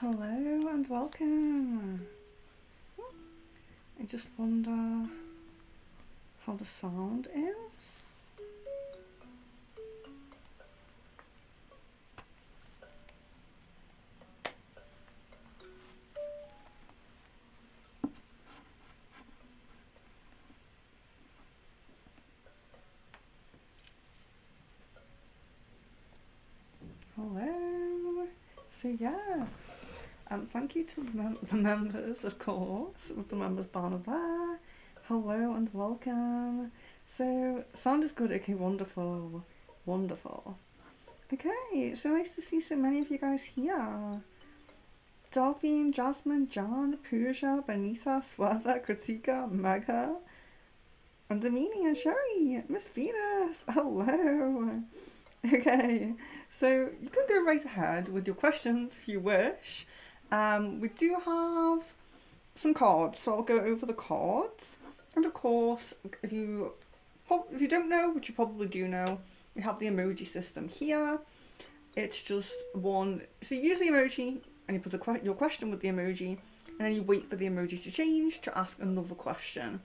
Hello and welcome. I just wonder how the sound is. Hello. So yes, thank you to the members, of course, with the members banner there. Hello and welcome. So sound is good. Okay, wonderful, wonderful. Okay, so nice to see so many of you guys here. Delphine, Jasmine, John, Pooja, Benita, Swaza, Kritika, Megha, and Damini and Sherry, Miss Venus. Hello. Okay, so you can go right ahead with your questions if you wish. We do have some cards, so I'll go over the cards. And of course, if you don't know, which you probably do know, we have the emoji system here. It's just one. So you use the emoji and you put your question with the emoji, and then you wait for the emoji to change to ask another question.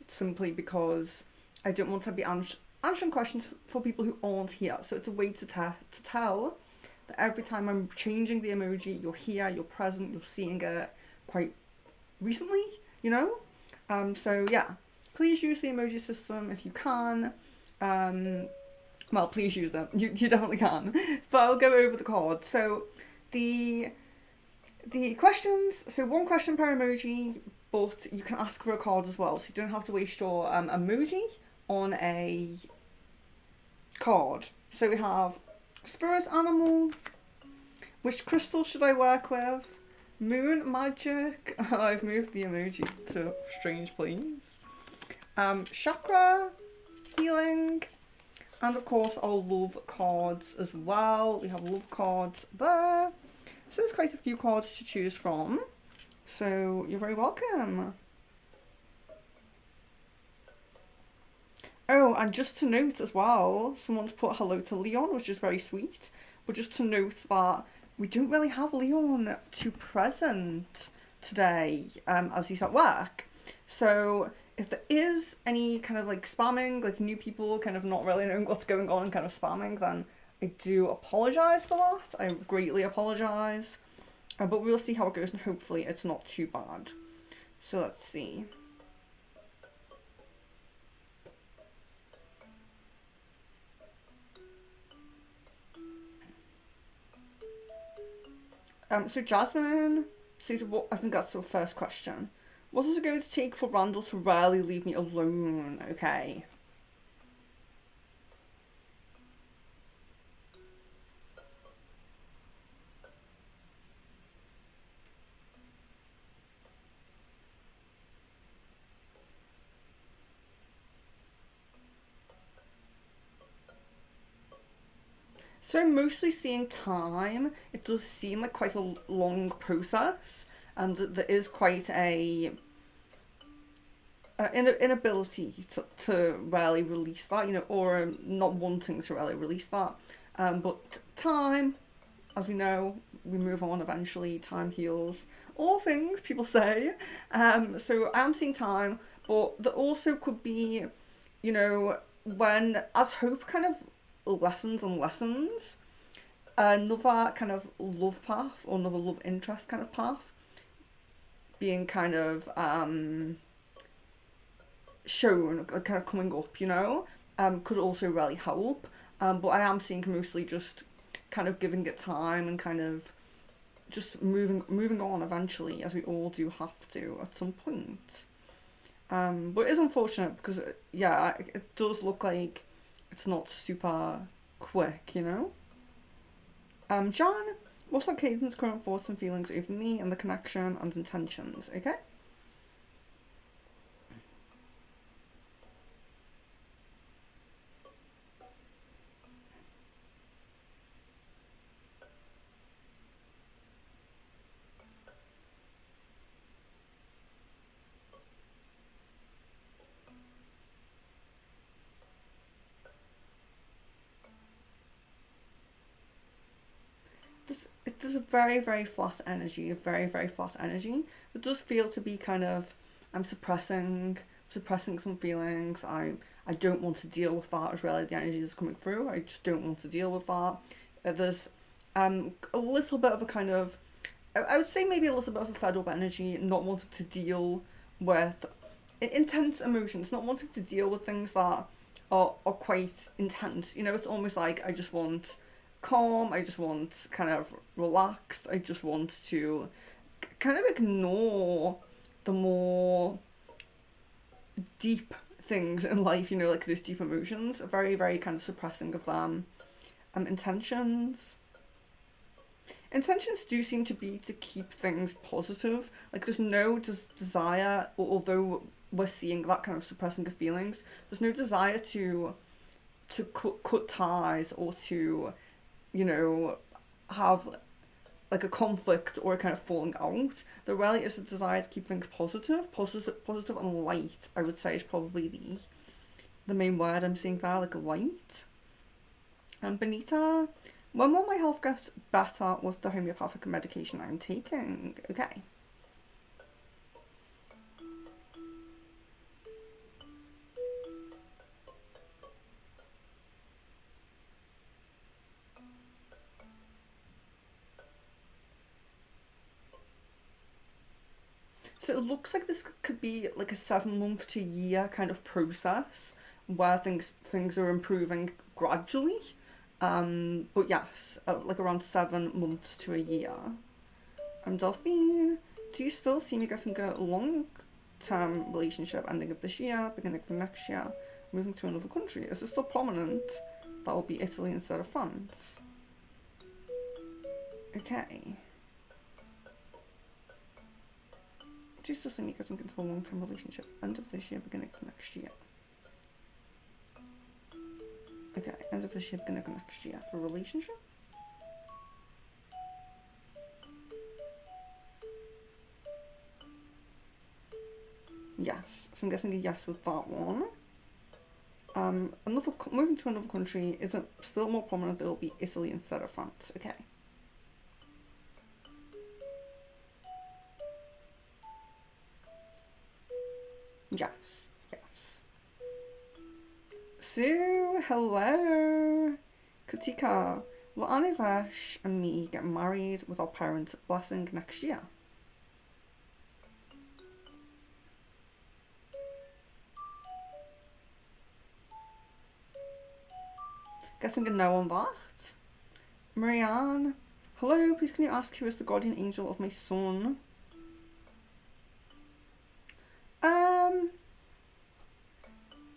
Simply because I don't want to be answering questions for people who aren't here. So it's a way to tell that every time I'm changing the emoji, you're here, you're present, you're seeing it quite recently, you know? So yeah, please use the emoji system if you can. Well, please use them. You definitely can. But I'll go over the cards. So the questions, so one question per emoji, but you can ask for a card as well. So you don't have to waste your emoji on a card. So we have Spirit Animal, which crystal should I work with? Moon Magic. I've moved the emoji to strange place. Chakra, Healing, and of course our love cards as well. We have love cards there. So there's quite a few cards to choose from. So you're very welcome. Oh, and just to note as well, someone's put hello to Leon, which is very sweet. But just to note that we don't really have Leon to present today, as he's at work. So if there is any kind of like spamming, like new people kind of not really knowing what's going on and kind of spamming, then I do apologise for that. I greatly apologise. But we'll see how it goes and hopefully it's not too bad. So let's see. So Jasmine says, what I think that's the first question. What is it going to take for Randall to rarely leave me alone? Okay. So I'm mostly seeing time. It does seem like quite a long process, and there is quite a inability to really release that, you know, or not wanting to really release that. But time, as we know, we move on eventually. Time heals all things, people say. So I am seeing time, but there also could be, you know, when as hope kind of lessens and lessens, another kind of love path or another love interest kind of path being kind of shown, kind of coming up, you know, could also really help. But I am seeing mostly just kind of giving it time and kind of just moving on eventually, as we all do have to at some point. But it is unfortunate because, yeah, it does look like it's not super quick, you know? John, what's our Caden's current thoughts and feelings over me and the connection and intentions, okay? There's a very, very flat energy, a very, very flat energy. It does feel to be kind of, I'm suppressing some feelings. I don't want to deal with that, is really the energy that's coming through. I just don't want to deal with that. There's a little bit of a kind of, I would say maybe a little bit of a fed up energy, not wanting to deal with intense emotions, not wanting to deal with things that are quite intense. You know, it's almost like I just want calm, I just want kind of relaxed, I just want to kind of ignore the more deep things in life, you know, like those deep emotions, very, very kind of suppressing of them. Intentions. Intentions do seem to be to keep things positive. Like there's no desire, although we're seeing that kind of suppressing of feelings, there's no desire to cut ties or to, you know, have like a conflict or a kind of falling out. There really is a desire to keep things positive and light. I would say is probably the main word I'm seeing there, like light. And Benita, when will my health get better with the homeopathic medication I'm taking? Okay. So it looks like this could be like a 7 month to year kind of process where things are improving gradually. But yes, like around 7 months to a year. Delphine, do you still see me getting a long-term relationship ending of this year, beginning of the next year, moving to another country? Is it still prominent? That will be Italy instead of France. Okay. Do you still see me getting into a long-term relationship end of this year, beginning of next year? Okay, end of this year, beginning of next year for relationship. Yes, so I'm guessing a yes with that one. Moving to another country isn't still more prominent. It'll be Italy instead of France. Okay. Yes, yes. So, hello, Katika. Will Anivesh and me get married with our parents' blessing next year? Guessing a no on that. Marianne, hello, please can you ask who is the guardian angel of my son?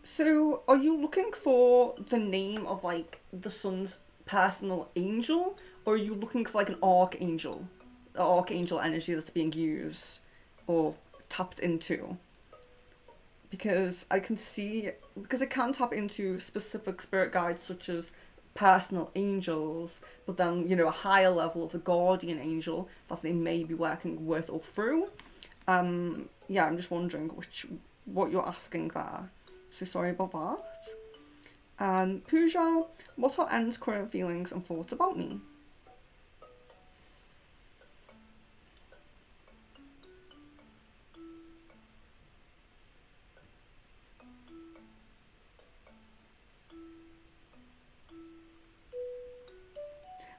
So are you looking for the name of like the son's personal angel, or are you looking for like an archangel? The archangel energy that's being used or tapped into? Because I can see, because it can tap into specific spirit guides such as personal angels, but then, you know, a higher level of the guardian angel that they may be working with or through. Yeah, I'm just wondering what you're asking there. So sorry about that. Pooja, what are N's current feelings and thoughts about me?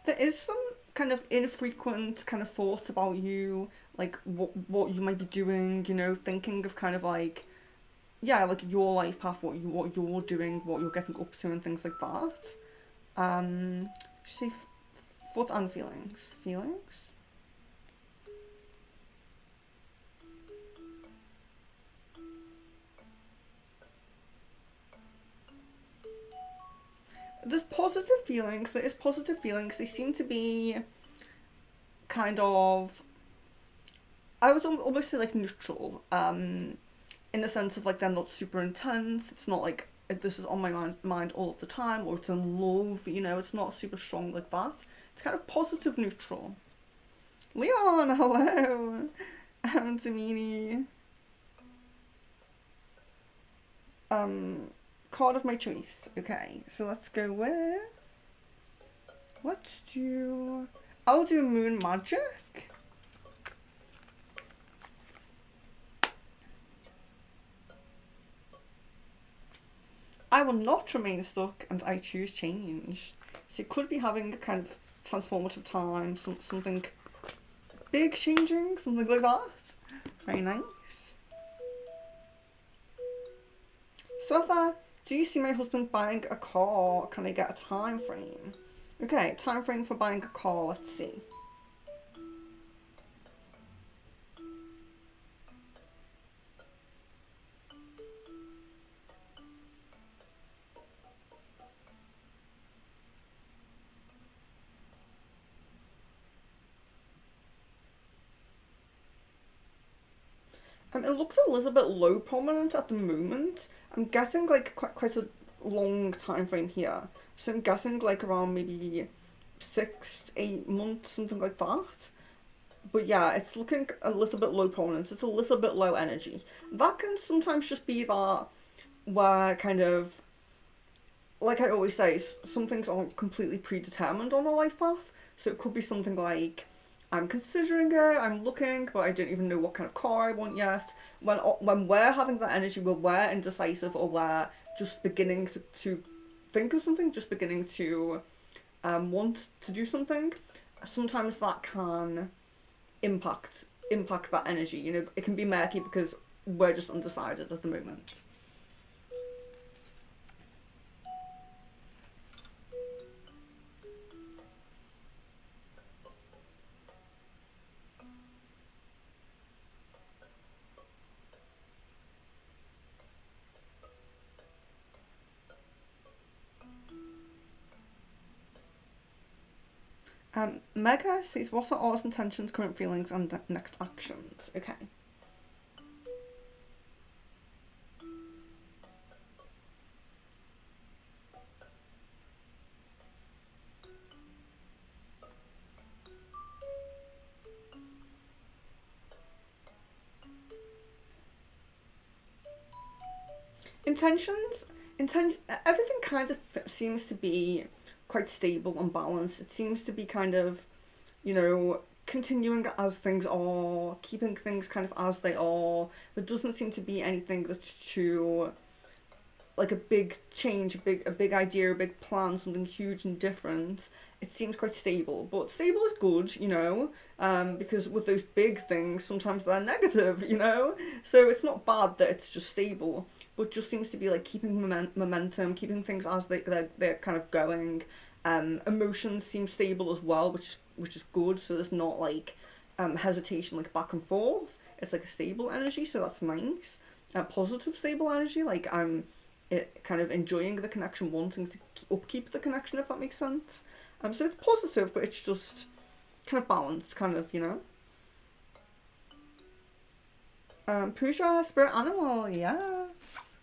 There is some kind of infrequent kind of thoughts about you, like what you might be doing, you know, thinking of kind of like, yeah, like your life path, what you're doing, what you're getting up to, and things like that. Say thoughts and feelings. Feelings. There's positive feelings. There is positive feelings. They seem to be kind of, I would almost say like neutral. In the sense of like they're not super intense. It's not like this is on my mind all of the time, or it's in love. You know, it's not super strong like that. It's kind of positive neutral. Leon, hello. Damini. Card of my choice. Okay, so let's go with. Let's do. I'll do moon magic. I will not remain stuck and I choose change. So you could be having a kind of transformative time, something big changing, something like that. Very nice. Swetha, do you see my husband buying a car? Can I get a time frame? Okay, time frame for buying a car, let's see. It looks a little bit low prominent at the moment. I'm guessing like quite a long time frame here. So I'm guessing like around maybe 6 to 8 months, something like that. But yeah, it's looking a little bit low prominence. It's a little bit low energy. That can sometimes just be that where kind of, like I always say, some things aren't completely predetermined on a life path. So it could be something like, I'm considering it, I'm looking, but I don't even know what kind of car I want yet. When we're having that energy where we're indecisive or we're just beginning to think of something, just beginning to want to do something, sometimes that can impact that energy. You know, it can be murky because we're just undecided at the moment. Mega says, what are ours intentions, current feelings, and next actions? Okay. Everything kind of seems to be quite stable and balanced. It seems to be kind of, you know, continuing as things are, keeping things kind of as they are. There doesn't seem to be anything that's too, like a big change, a big idea, a big plan, something huge and different. It seems quite stable, but stable is good, you know, because with those big things, sometimes they're negative, you know. So it's not bad that it's just stable, but just seems to be like keeping momentum, keeping things as they're kind of going. Emotions seem stable as well, which is good. So there's not like hesitation, like back and forth. It's like a stable energy, so that's nice. Positive stable energy, like I'm kind of enjoying the connection, wanting to upkeep the connection, if that makes sense. So it's positive, but it's just kind of balanced, kind of, you know. Pooja, spirit animal, yes.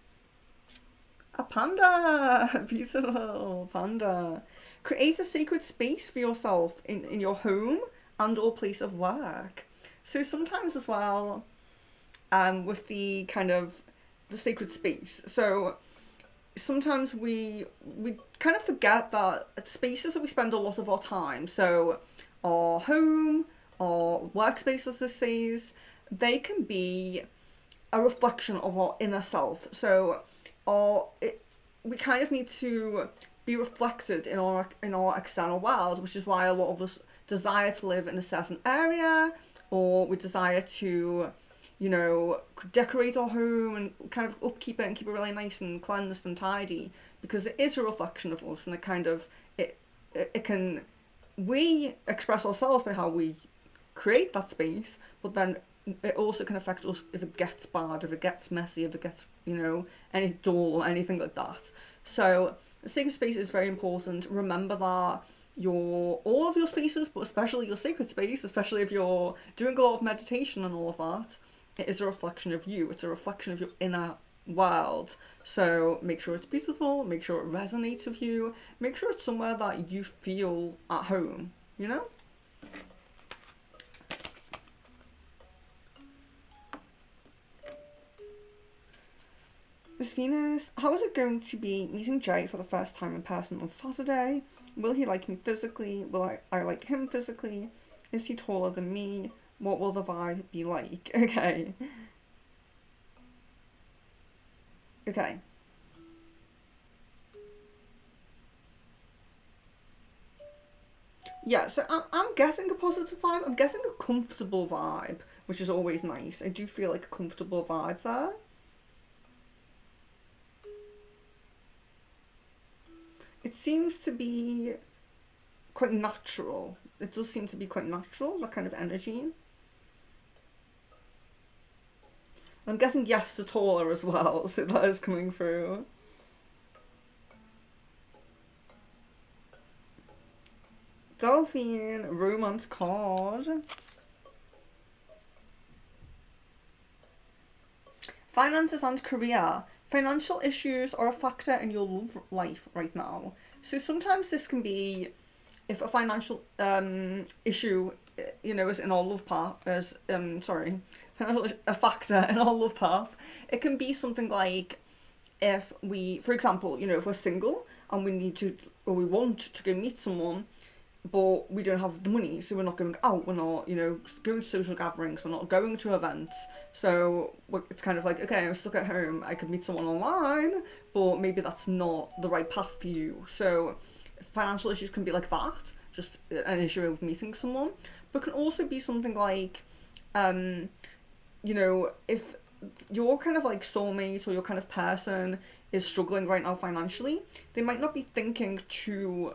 A panda, beautiful panda. Create a sacred space for yourself in your home and or place of work. So sometimes as well, with the kind of the sacred space. So sometimes we kind of forget that spaces that we spend a lot of our time, so our home, our workspace as this says, they can be a reflection of our inner self. So we kind of need to be reflected in our external world, which is why a lot of us desire to live in a certain area, or we desire to, you know, decorate our home and kind of upkeep it and keep it really nice and cleansed and tidy, because it is a reflection of us, and it kind of it can, we express ourselves by how we create that space, but then it also can affect us if it gets bad, if it gets messy, if it gets, you know, any dull or anything like that. So the sacred space is very important. Remember that all of your spaces, but especially your sacred space, especially if you're doing a lot of meditation and all of that, it is a reflection of you. It's a reflection of your inner world. So make sure it's beautiful, make sure it resonates with you, make sure it's somewhere that you feel at home, you know? Miss Venus, how is it going to be meeting Jay for the first time in person on Saturday? Will he like me physically? Will I like him physically? Is he taller than me? What will the vibe be like? Okay. Okay. Yeah, so I'm guessing a positive vibe. I'm guessing a comfortable vibe, which is always nice. I do feel like a comfortable vibe there. It seems to be quite natural. It does seem to be quite natural, that kind of energy. I'm guessing yes to taller as well, so that is coming through. Delphine, romance card. Finances and career. Financial issues are a factor in your love life right now. So sometimes this can be, if a financial issue, is in our love path, a factor in our love path, it can be something like, if we, for example, if we're single and we need to, or we want to go meet someone, but we don't have the money, so we're not going out, we're not, going to social gatherings, we're not going to events, so it's kind of like, okay, I'm stuck at home, I could meet someone online, but maybe that's not the right path for you. So financial issues can be like that, just an issue with meeting someone, but can also be something like, if your kind of like soulmate or your kind of person is struggling right now financially, they might not be thinking too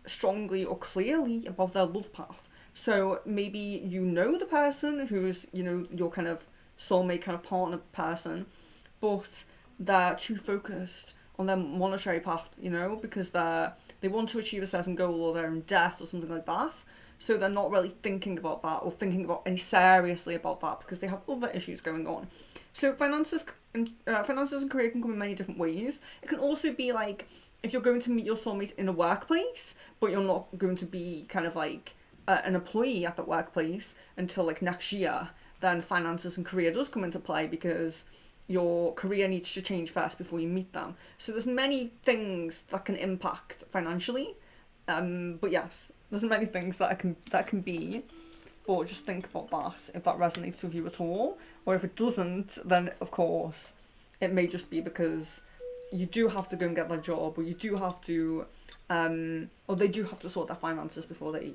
strongly or clearly about their love path. So maybe the person who's, your kind of soulmate kind of partner person, but they're too focused on their monetary path, because they want to achieve a certain goal, or they're in debt or something like that. So they're not really thinking about that, or thinking about any seriously about that, because they have other issues going on. So finances and career can come in many different ways. It can also be like, if you're going to meet your soulmate in a workplace, but you're not going to be kind of like an employee at that workplace until like next year, then finances and career does come into play, because your career needs to change first before you meet them. So there's many things that can impact financially, but yes, there's many things that can be. But just think about that, if that resonates with you at all, or if it doesn't, then of course it may just be because you do have to go and get that job, or you do have to, or they do have to sort their finances before they,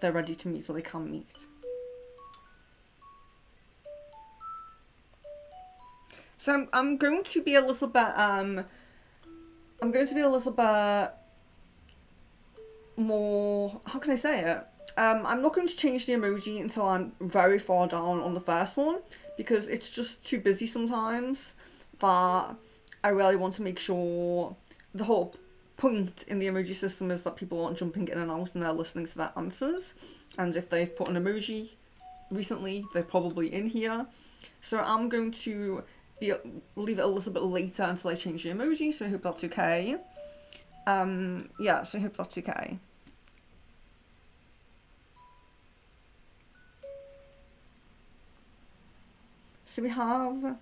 they're ready to meet, or they can meet. So I'm going to be a little bit, more, how can I say it? I'm not going to change the emoji until I'm very far down on the first one, because it's just too busy sometimes that I really want to make sure the whole point in the emoji system is that people aren't jumping in and out and they're listening to their answers. And if they've put an emoji recently, they're probably in here. So I'm going to leave it a little bit later until I change the emoji, so I hope that's okay. So I hope that's okay. So we have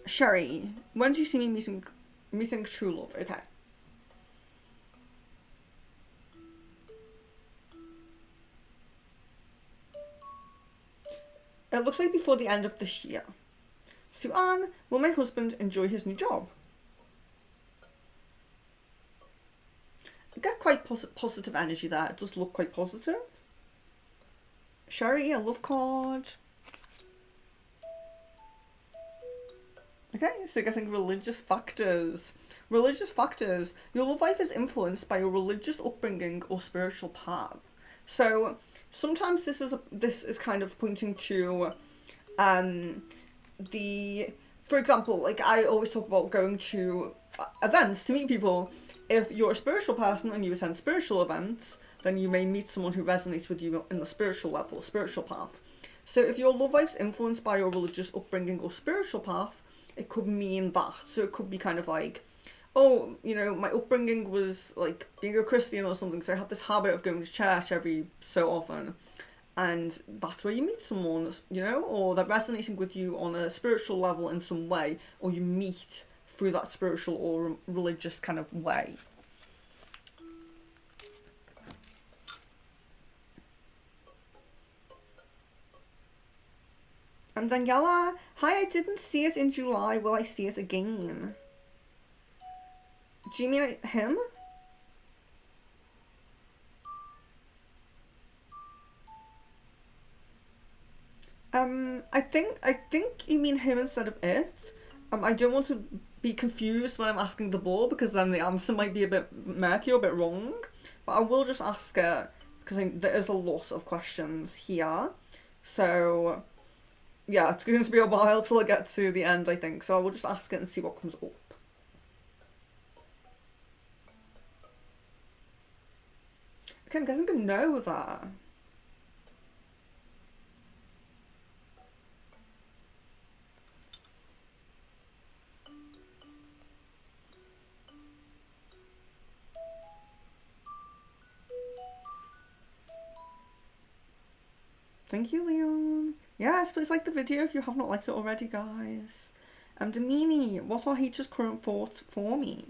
Sherry. When do you see me meeting true love? Okay. It looks like before the end of this year. Sue-Ann, will my husband enjoy his new job? I get quite positive energy there. It does look quite positive. Sherry, a love card. Okay, so getting religious factors. Religious factors. Your love life is influenced by your religious upbringing or spiritual path. So sometimes this is kind of pointing to for example, like I always talk about going to events to meet people. If you're a spiritual person and you attend spiritual events, then you may meet someone who resonates with you in the spiritual level, spiritual path. So if your love life's influenced by your religious upbringing or spiritual path, it could mean that. So it could be kind of like, oh, my upbringing was like being a Christian or something, so I have this habit of going to church every so often. and that's where you meet someone, you know, or they're resonating with you on a spiritual level in some way, or you meet through that spiritual or religious kind of way. And Daniela, hi, I didn't see it in July. Will I see it again? Do you mean him? I think you mean him instead of it. I don't want to be confused when I'm asking the ball, because then the answer might be a bit murky or a bit wrong. But I will just ask her, because there is a lot of questions here. So yeah, it's going to be a while till I get to the end, I think. So I will just ask it and see what comes up. Okay, I'm guessing I know that. Thank you, Leon. Yes, please like the video if you have not liked it already, guys. Damini, what are H's current thoughts for me?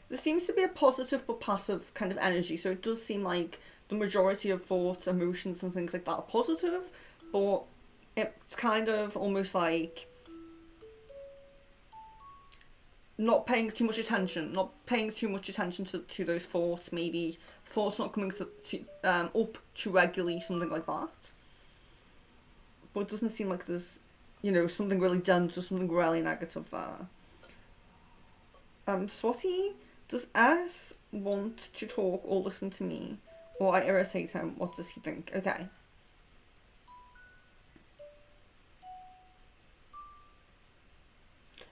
There seems to be a positive but passive kind of energy, so it does seem like the majority of thoughts, emotions, and things like that are positive, but it's kind of almost like not paying too much attention, to those thoughts, maybe thoughts not coming up too regularly, something like that. But it doesn't seem like there's, something really dense or something really negative there. Swati, does S want to talk or listen to me? Or I irritate him? What does he think? Okay.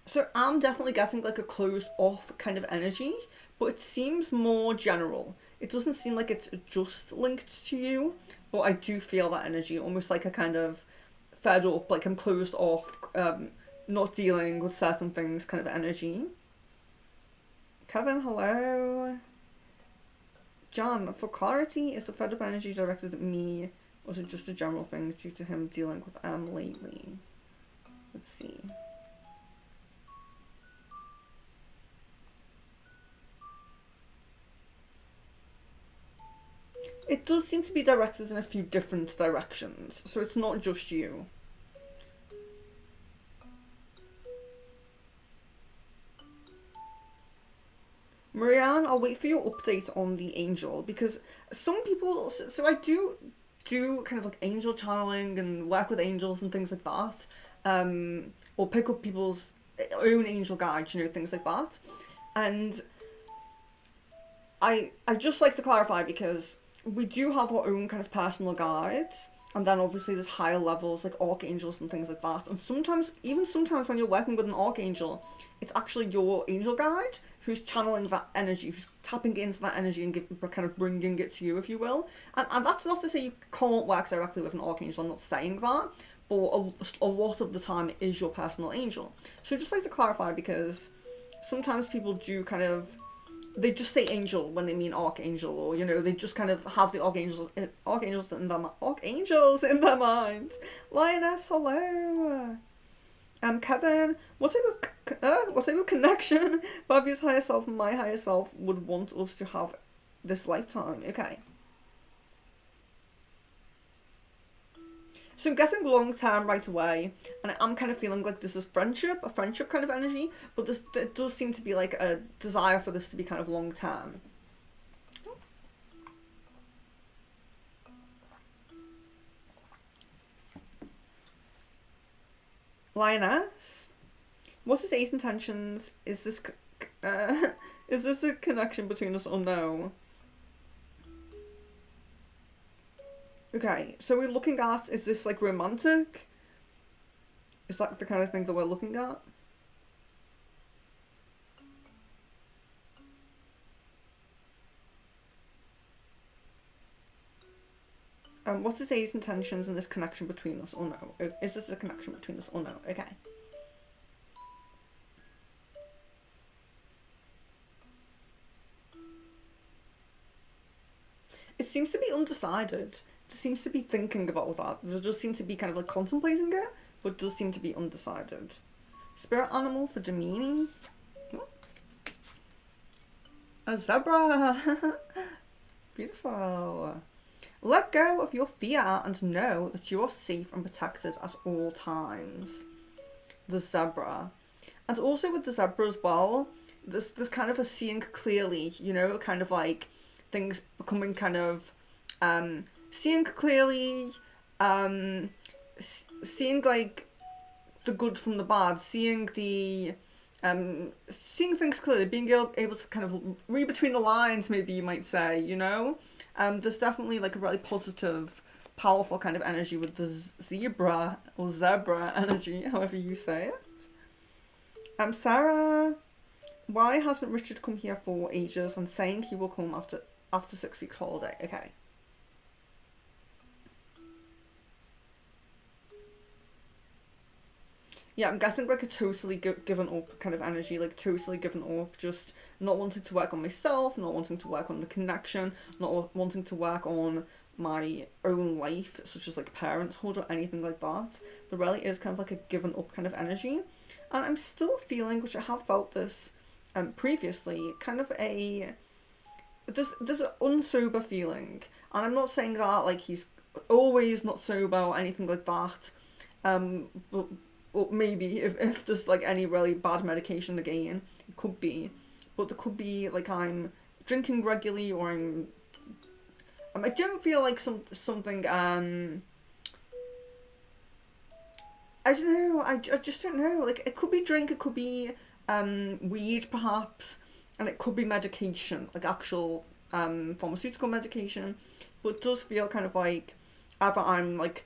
So I'm definitely getting like a closed off kind of energy, but it seems more general. It doesn't seem like it's just linked to you, but I do feel that energy, almost like a kind of fed up, like I'm closed off, not dealing with certain things kind of energy. Kevin, hello. John, for clarity, is the fed up energy directed at me, or is it just a general thing due to him dealing with M lately? Let's see. It does seem to be directed in a few different directions, so it's not just you. Marianne, I'll wait for your update on the angel, because some people, so I do kind of like angel channeling and work with angels and things like that, or pick up people's own angel guides, things like that. And I just like to clarify, because we do have our own kind of personal guides, and then obviously there's higher levels like archangels and things like that. And sometimes when you're working with an archangel, it's actually your angel guide who's channeling that energy, who's tapping into that energy and kind of bringing it to you, if you will. And that's not to say you can't work directly with an archangel. I'm not saying that, but a lot of the time it is your personal angel. So just like to clarify, because sometimes people do kind of, they just say angel when they mean archangel, or they just kind of have the archangels in their minds. Lioness, hello. Kevin, what type of connection Bobby's higher self and my higher self would want us to have this lifetime? Okay. So I'm getting long term right away, and I'm kind of feeling like this is a friendship kind of energy, but there does seem to be like a desire for this to be kind of long term. Lioness, what is Ace intentions? Is this a connection between us or no? Okay, so we're looking at, is this like romantic? Is that the kind of thing that we're looking at? What is A's intentions in this connection between us or no? Is this a connection between us or no? Okay. It seems to be undecided. It seems to be thinking about that. It does seem to be kind of like contemplating it, but it does seem to be undecided. Spirit animal for Damini. A zebra. Beautiful. Let go of your fear and know that you are safe and protected at all times. The zebra. And also with the zebra as well, there's kind of a seeing clearly, you know, kind of like things becoming kind of seeing clearly, seeing like the good from the bad, seeing the seeing things clearly, being able to kind of read between the lines, maybe you might say, you know. There's definitely like a really positive, powerful kind of energy with the zebra or zebra energy, however you say it. Sarah, why hasn't Richard come here for ages and saying he will come after 6 week holiday? Okay. Yeah, I'm guessing like a totally given up kind of energy, like totally given up, just not wanting to work on myself, not wanting to work on the connection, not wanting to work on my own life, such as like parenthood or anything like that. There really is kind of like a given up kind of energy. And I'm still feeling, which I have felt this previously, kind of there's an unsober feeling. And I'm not saying that like he's always not sober or anything like that. But or maybe if there's like any really bad medication again, it could be. But there could be like I'm drinking regularly or I don't feel like something I don't know, I just don't know. Like it could be drink, it could be weed perhaps, and it could be medication, like actual pharmaceutical medication. But it does feel kind of like either I'm like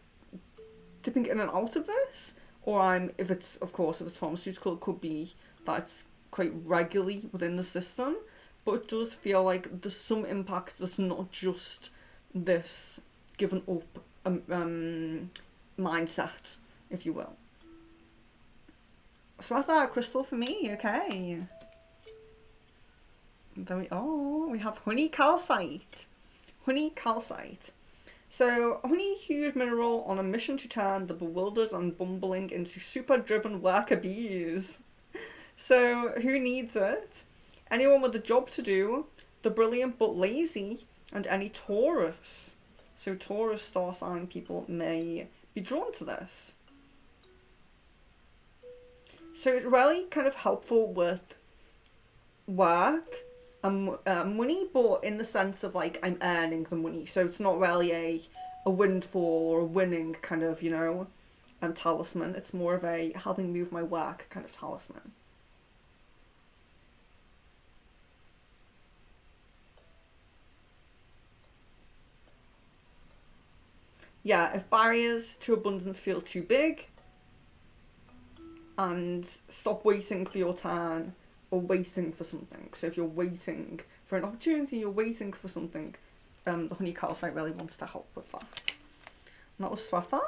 dipping in and out of this, or if it's pharmaceutical, it could be that it's quite regularly within the system. But it does feel like there's some impact that's not just this given up mindset, if you will. So I thought crystal for me, okay. There we have honey calcite. Honey calcite. So, a honey-hued mineral on a mission to turn the bewildered and bumbling into super-driven worker bees. So, who needs it? Anyone with a job to do, the brilliant but lazy, and any Taurus. So, Taurus star sign people may be drawn to this. So, it's really kind of helpful with work and money, but in the sense of like I'm earning the money, so it's not really a windfall or a winning kind of, you know, talisman. It's more of a helping move my work kind of talisman. Yeah, if barriers to abundance feel too big, and stop waiting for your turn or waiting for something. So if you're waiting for an opportunity, you're waiting for something, the honey calcite really wants to help with that. And that was Swatha.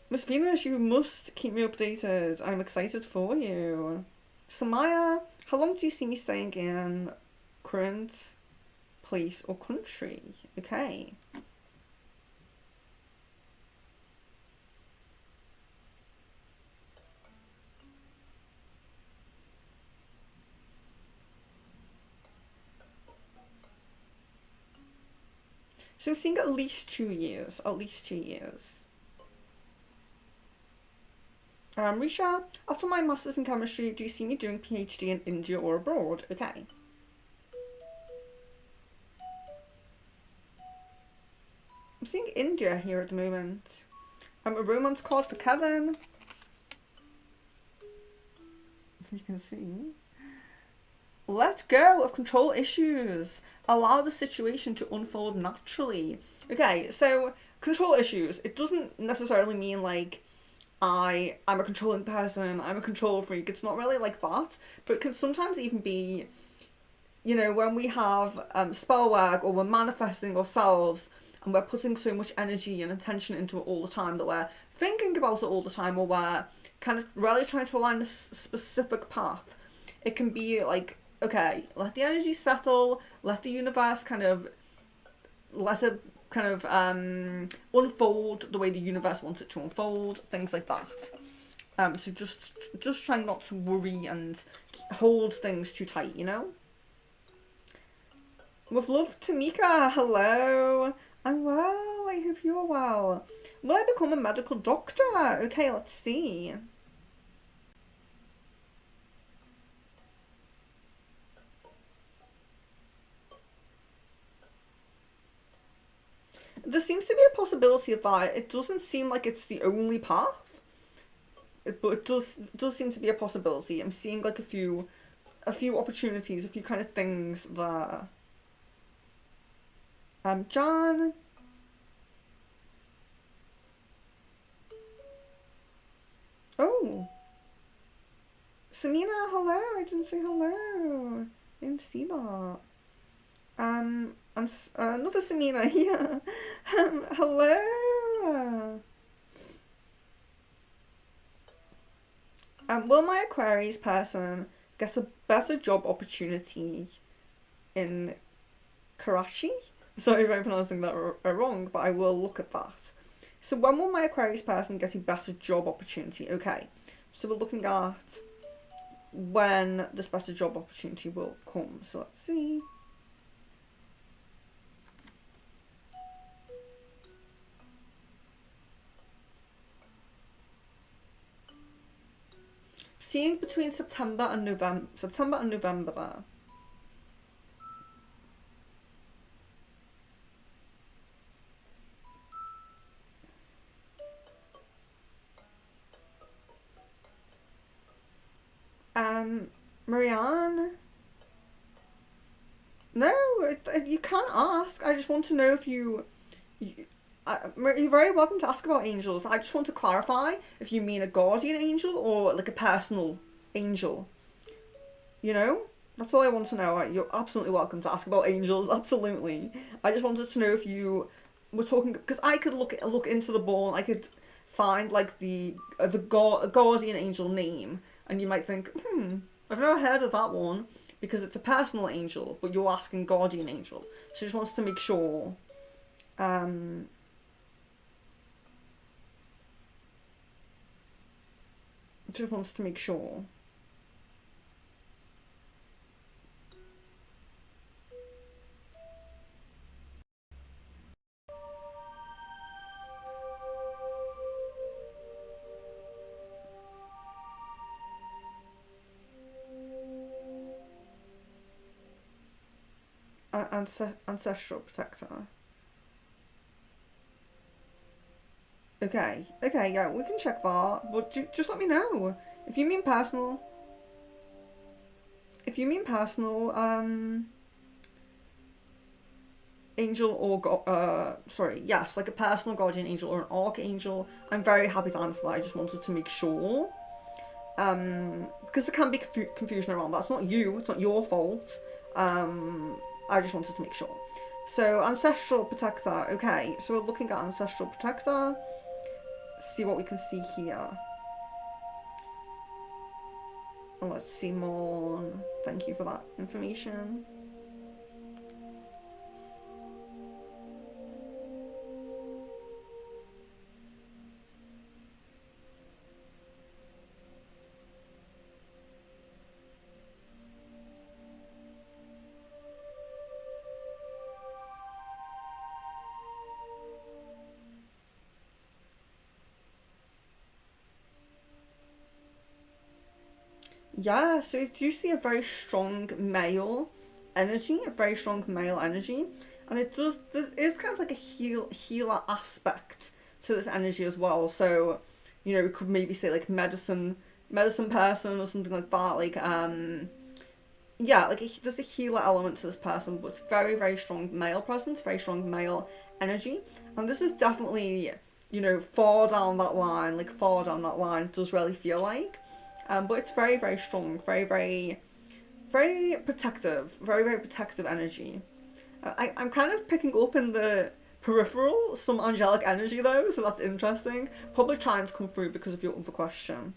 Miss Venus, you must keep me updated. I'm excited for you. Samaya, how long do you see me staying in current place or country? Okay. So I'm seeing at least 2 years. At least 2 years. Risha, after my master's in chemistry, do you see me doing PhD in India or abroad? Okay. I'm seeing India here at the moment. A romance card for Kevin. You can see. Let go of control issues. Allow the situation to unfold naturally. Okay, so control issues. It doesn't necessarily mean like I'm a controlling person, I'm a control freak. It's not really like that. But it can sometimes even be, you know, when we have spell work or we're manifesting ourselves and we're putting so much energy and attention into it all the time that we're thinking about it all the time, or we're kind of really trying to align a specific path. It can be like okay, let the energy settle, let the universe kind of, let it kind of unfold the way the universe wants it to unfold, things like that. So just try not to worry and hold things too tight, you know? With love, Tamika, hello. I'm well, I hope you're well. Will I become a medical doctor? Okay, let's see. There seems to be a possibility of that. It doesn't seem like it's the only path, but it does seem to be a possibility. I'm seeing like a few opportunities, a few kind of things there. John. Oh, Samina, hello. I didn't say hello. I didn't see that. And another Samina here. Hello. Will my Aquarius person get a better job opportunity in Karachi? Sorry if I'm pronouncing that wrong, but I will look at that. So when will my Aquarius person get a better job opportunity? Okay, so we're looking at when this better job opportunity will come. So let's see. Seeing between September and November there. Marianne? No, you can't ask. I just want to know if you're very welcome to ask about angels. I just want to clarify if you mean a guardian angel or like a personal angel. You know? That's all I want to know. You're absolutely welcome to ask about angels, absolutely. I just wanted to know if you were talking, because I could look into the ball and I could find like the guardian angel name, and you might think, I've never heard of that one because it's a personal angel, but you're asking guardian angel. So just wants to make sure. Just wants to make sure. Ancestral protector. Okay, yeah, we can check that, but just let me know. If you mean personal, angel or sorry, yes, like a personal guardian angel or an archangel, I'm very happy to answer that. I just wanted to make sure. Because there can be confusion around that. It's not you, it's not your fault. I just wanted to make sure. So, Ancestral Protector. Okay, so we're looking at Ancestral Protector. See what we can see here. And let's see more. Thank you for that information. Yeah, so do you see a very strong male energy, and it does. This is kind of like a healer aspect to this energy as well. So, we could maybe say like medicine person or something like that. Like yeah, like there's a healer element to this person, but it's very very strong male presence, very strong male energy, and this is definitely far down that line, like far down that line. It does really feel like. But it's very, very strong, very, very, very protective, very, very protective energy. I'm kind of picking up in the peripheral some angelic energy though, so that's interesting. Probably trying to come through because of your other question.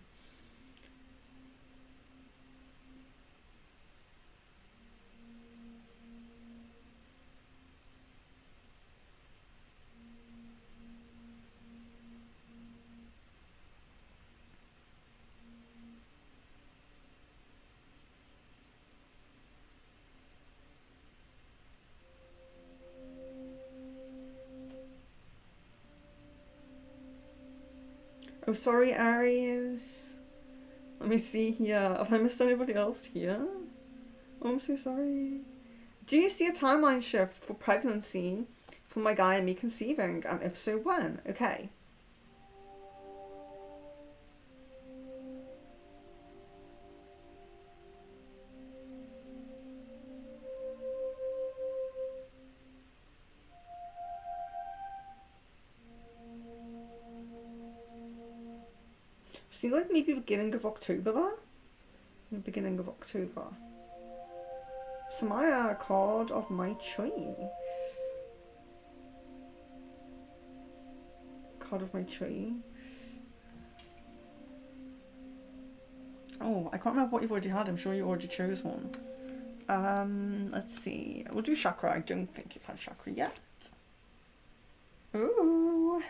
Oh, sorry, Aries. Let me see here. Have I missed anybody else here? Oh, I'm so sorry. Do you see a timeline shift for pregnancy for my guy and me conceiving? And if so, when? Okay. Seems like maybe beginning of October there? Beginning of October. Samaya, card of my choice. Card of my choice. Oh, I can't remember what you've already had. I'm sure you already chose one. Let's see. We'll do chakra. I don't think you've had chakra yet. Ooh.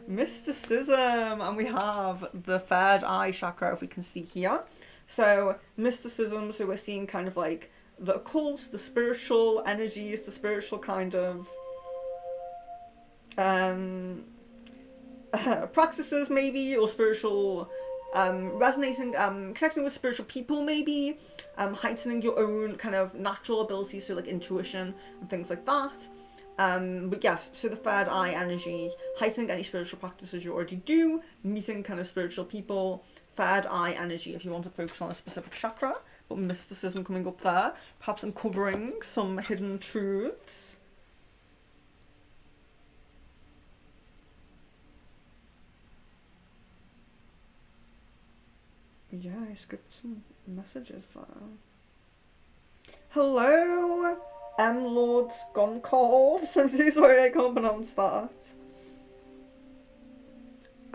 Mysticism. And we have the third eye chakra, if we can see here. So, mysticism, so we're seeing kind of like the occult, the spiritual energies, the spiritual kind of practices maybe, or spiritual resonating, connecting with spiritual people maybe, heightening your own kind of natural abilities, so like intuition and things like that. But yes, so the third eye energy, heightening any spiritual practices you already do, meeting kind of spiritual people, third eye energy if you want to focus on a specific chakra, but mysticism coming up there, perhaps uncovering some hidden truths. Yeah, I skipped some messages there. Hello, Lord's Gonkalves. I'm so sorry I can't pronounce that.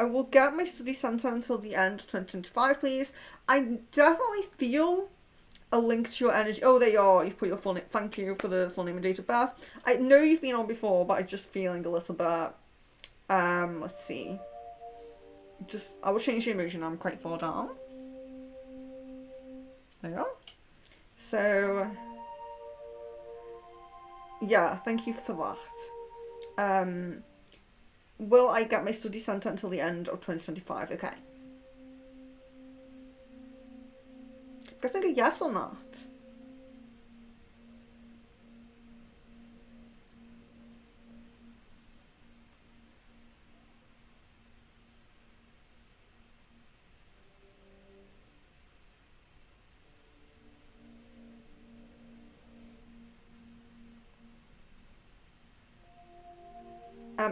I will get my study centre until the end of 2025, please. I definitely feel a link to your energy. Oh, there you are. You've put your full name. Thank you for the full name and date of birth. I know you've been on before, but I'm just feeling a little bit. Let's see. I will change the emotion. I'm quite far down. There you are. So, yeah, thank you for that. Will I get my study centre until the end of 2025? Okay. Getting a yes on that.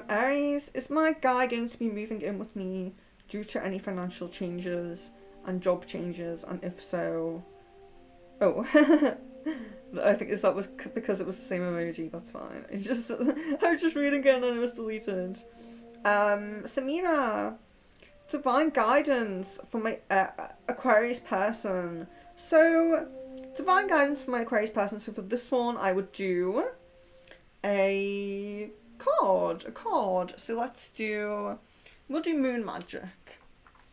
Aries, is my guy going to be moving in with me due to any financial changes and job changes? And if so, oh, I think that was because it was the same emoji. That's fine. It's just I was just reading it and it was deleted. Samina, divine guidance for my Aquarius person. So, divine guidance for my Aquarius person. So for this one, I would do a card. So we'll do moon magic.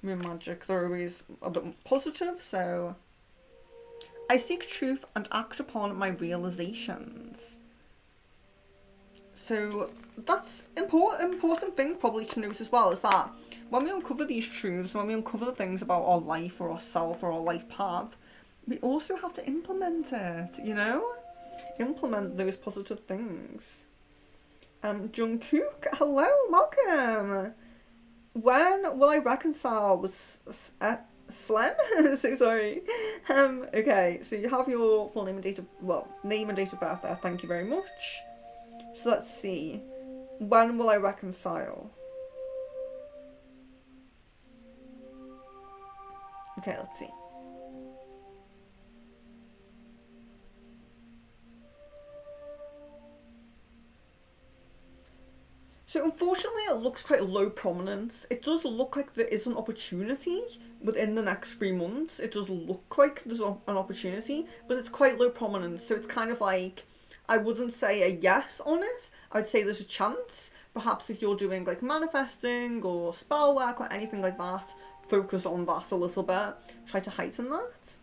They're always a bit more positive. So, I seek truth and act upon my realizations. So that's important thing probably to note as well, is that when we uncover these truths, when we uncover the things about our life or ourself or our life path, we also have to implement it, you know? Implement those positive things. Jungkook, hello, welcome. When will I reconcile with Slen? So sorry. Okay, so you have your full name and date of birth there. Thank you very much. So let's see. When will I reconcile? Okay, let's see. So unfortunately it looks quite low prominence. It does look like there is an opportunity within the next 3 months. It does look like there's an opportunity, but it's quite low prominence. So it's kind of like, I wouldn't say a yes on it. I'd say there's a chance. Perhaps if you're doing like manifesting or spell work or anything like that, focus on that a little bit. Try to heighten that.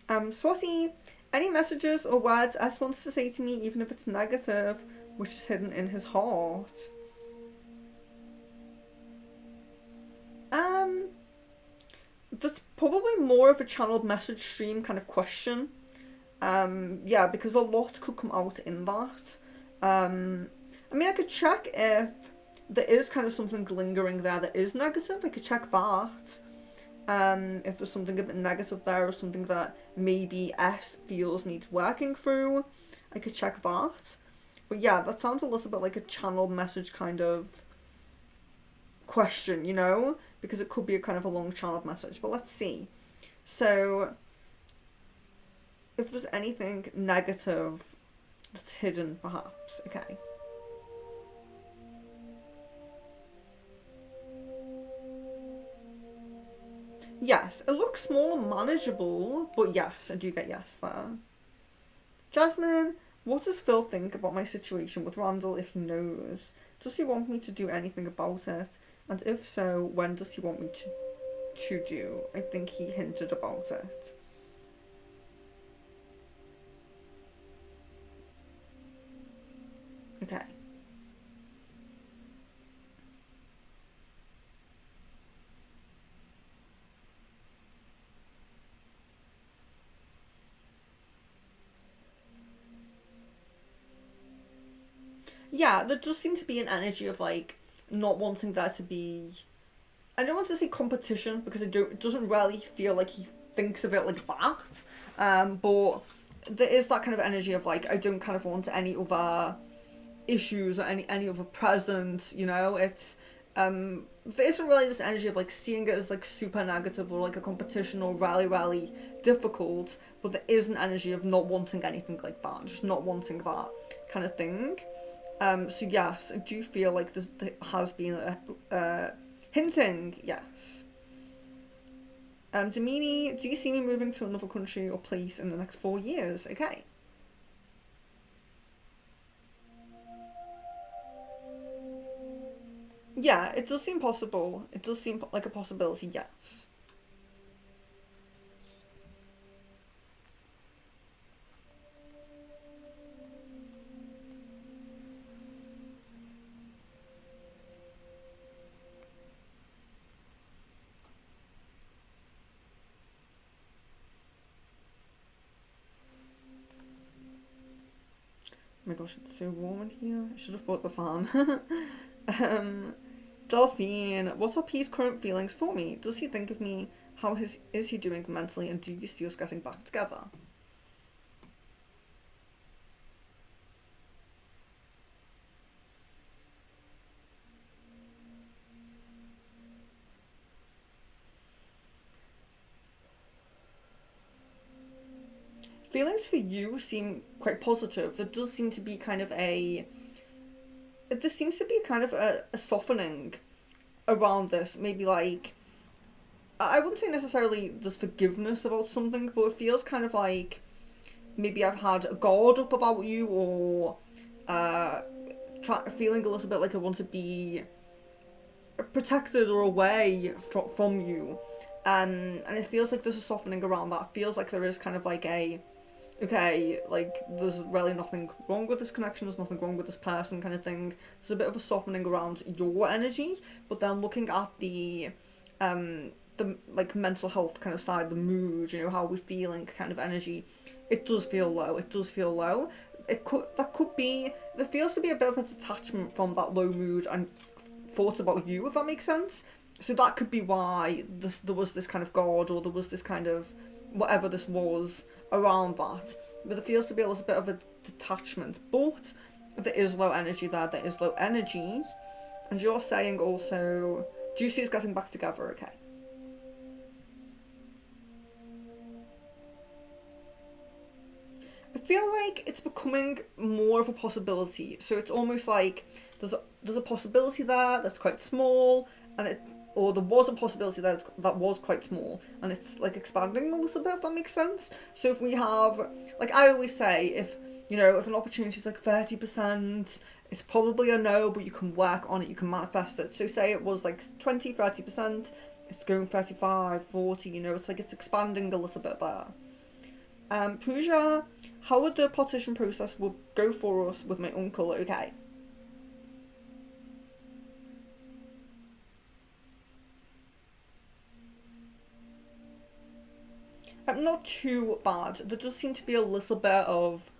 Swati, any messages or words S wants to say to me, even if it's negative, which is hidden in his heart? Um, that's probably more of a channeled message stream kind of question. Yeah, because a lot could come out in that. I mean, I could check if there is kind of something lingering there that is negative. I could check that. If there's something a bit negative there or something that maybe S feels needs working through, I could check that. But yeah, that sounds a little bit like a channeled message kind of question, you know? Because it could be a kind of a long channeled message. But let's see. So, if there's anything negative that's hidden, perhaps. Okay. Yes, it looks small and manageable, but yes, I do get yes there. Jasmine, what does Phil think about my situation with Randall if he knows? Does he want me to do anything about it? And if so, when does he want me to do? I think he hinted about it. Okay. Yeah, there does seem to be an energy of like not wanting there to be. I don't want to say competition because it doesn't really feel like he thinks of it like that. But there is that kind of energy of like I don't kind of want any other issues or any other presence. You know, it's there isn't really this energy of like seeing it as like super negative or like a competition or really difficult. But there is an energy of not wanting anything like that, just not wanting that kind of thing. So yes, I do feel like there has been a hinting, yes. Damini, do you see me moving to another country or place in the next 4 years? Okay. Yeah, it does seem possible. It does seem like a possibility, yes. Oh my gosh, it's so warm in here. I should have bought the fan. um, Delphine, what are P's current feelings for me? Does he think of me? How is he doing mentally? And do you see us getting back together? Feelings for you seem quite positive. There does seem to be kind of a. There seems to be kind of a softening around this. Maybe like. I wouldn't say necessarily there's forgiveness about something, but it feels kind of like maybe I've had a guard up about you or feeling a little bit like I want to be protected or away from you. And it feels like there's a softening around that. It feels like there is kind of like a okay, like there's really nothing wrong with this connection, there's nothing wrong with this person kind of thing. There's a bit of a softening around your energy, but then looking at the like mental health kind of side, the mood, you know, how we're feeling kind of energy, it does feel low. It does feel low. That could be there feels to be a bit of a detachment from that low mood and thoughts about you, if that makes sense. So that could be why there was this kind of guard or there was this kind of whatever this was around that. But there feels to be a little bit of a detachment. But there is low energy there. There is low energy. And you're saying also, Juicy is getting back together, okay? I feel like it's becoming more of a possibility. So it's almost like there's a possibility there that's quite small, and it or there was a possibility that was quite small, and it's like expanding a little bit. If that makes sense. So if we have, like I always say, if you know if an opportunity is like 30%, it's probably a no, but you can work on it, you can manifest it. So say it was like 20-30%, it's going 35, 40. You know, it's like it's expanding a little bit there. Pooja, how would the partition process would go for us with my uncle, okay? Not too bad. There does seem to be a little bit of,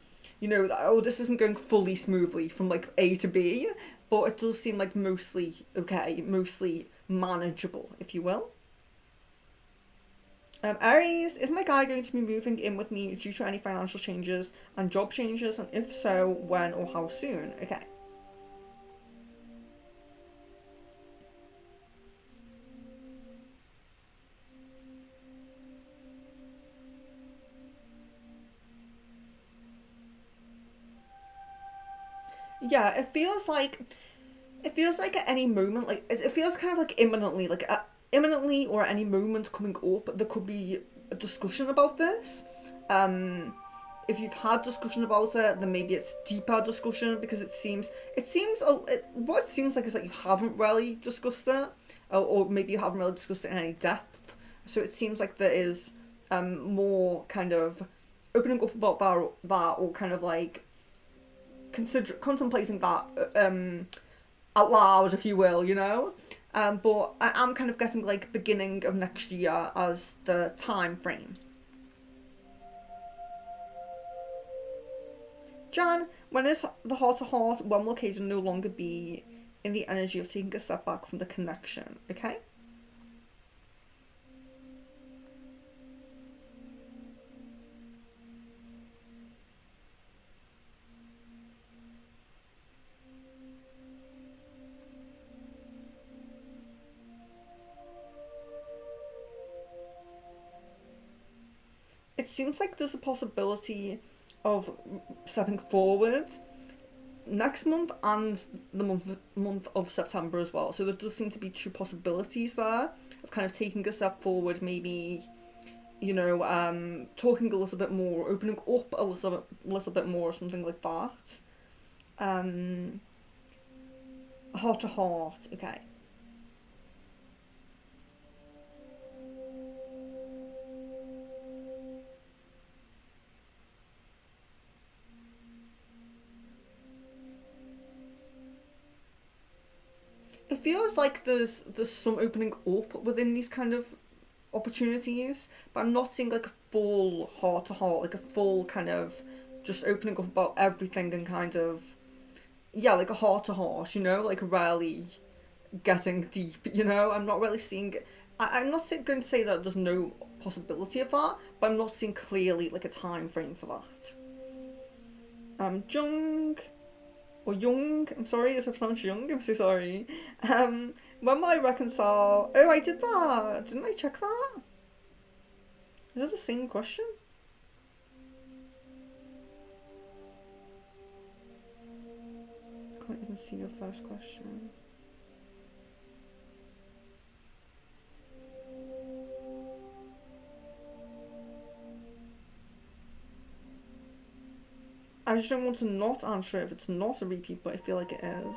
oh, this isn't going fully smoothly from like A to B, but it does seem like mostly okay, mostly manageable, if you will. Aries, is my guy going to be moving in with me due to any financial changes and job changes? And if so, when or how soon? Okay. Yeah, it feels like at any moment, like it feels kind of like imminently, imminently or at any moment coming up, there could be a discussion about this. Um, if you've had discussion about it, then maybe it's deeper discussion because what it seems like is that you haven't really discussed it, or maybe you haven't really discussed it in any depth. So it seems like there is more kind of opening up about that or kind of like contemplating that out loud, if you will, but I am kind of getting like beginning of next year as the time frame. Jan, when is the heart to heart? When will Caden no longer be in the energy of taking a step back from the connection? Okay. It seems like there's a possibility of stepping forward next month and the month of September as well. So there does seem to be two possibilities there of kind of taking a step forward, maybe talking a little bit more, opening up little bit more, or something like that. Um, heart to heart, okay. It feels like there's some opening up within these kind of opportunities, but I'm not seeing like a full heart to heart, like a full kind of just opening up about everything and kind of like a heart to heart, like really getting deep. I'm not really seeing. I'm not going to say that there's no possibility of that, but I'm not seeing clearly like a time frame for that. Jung or Young. I'm sorry, is it pronounced Young? I'm so sorry. When will I reconcile? Oh, I did that. Didn't I check that? Is that the same question? Can't even see your first question. I just don't want to not answer it if it's not a repeat, but I feel like it is.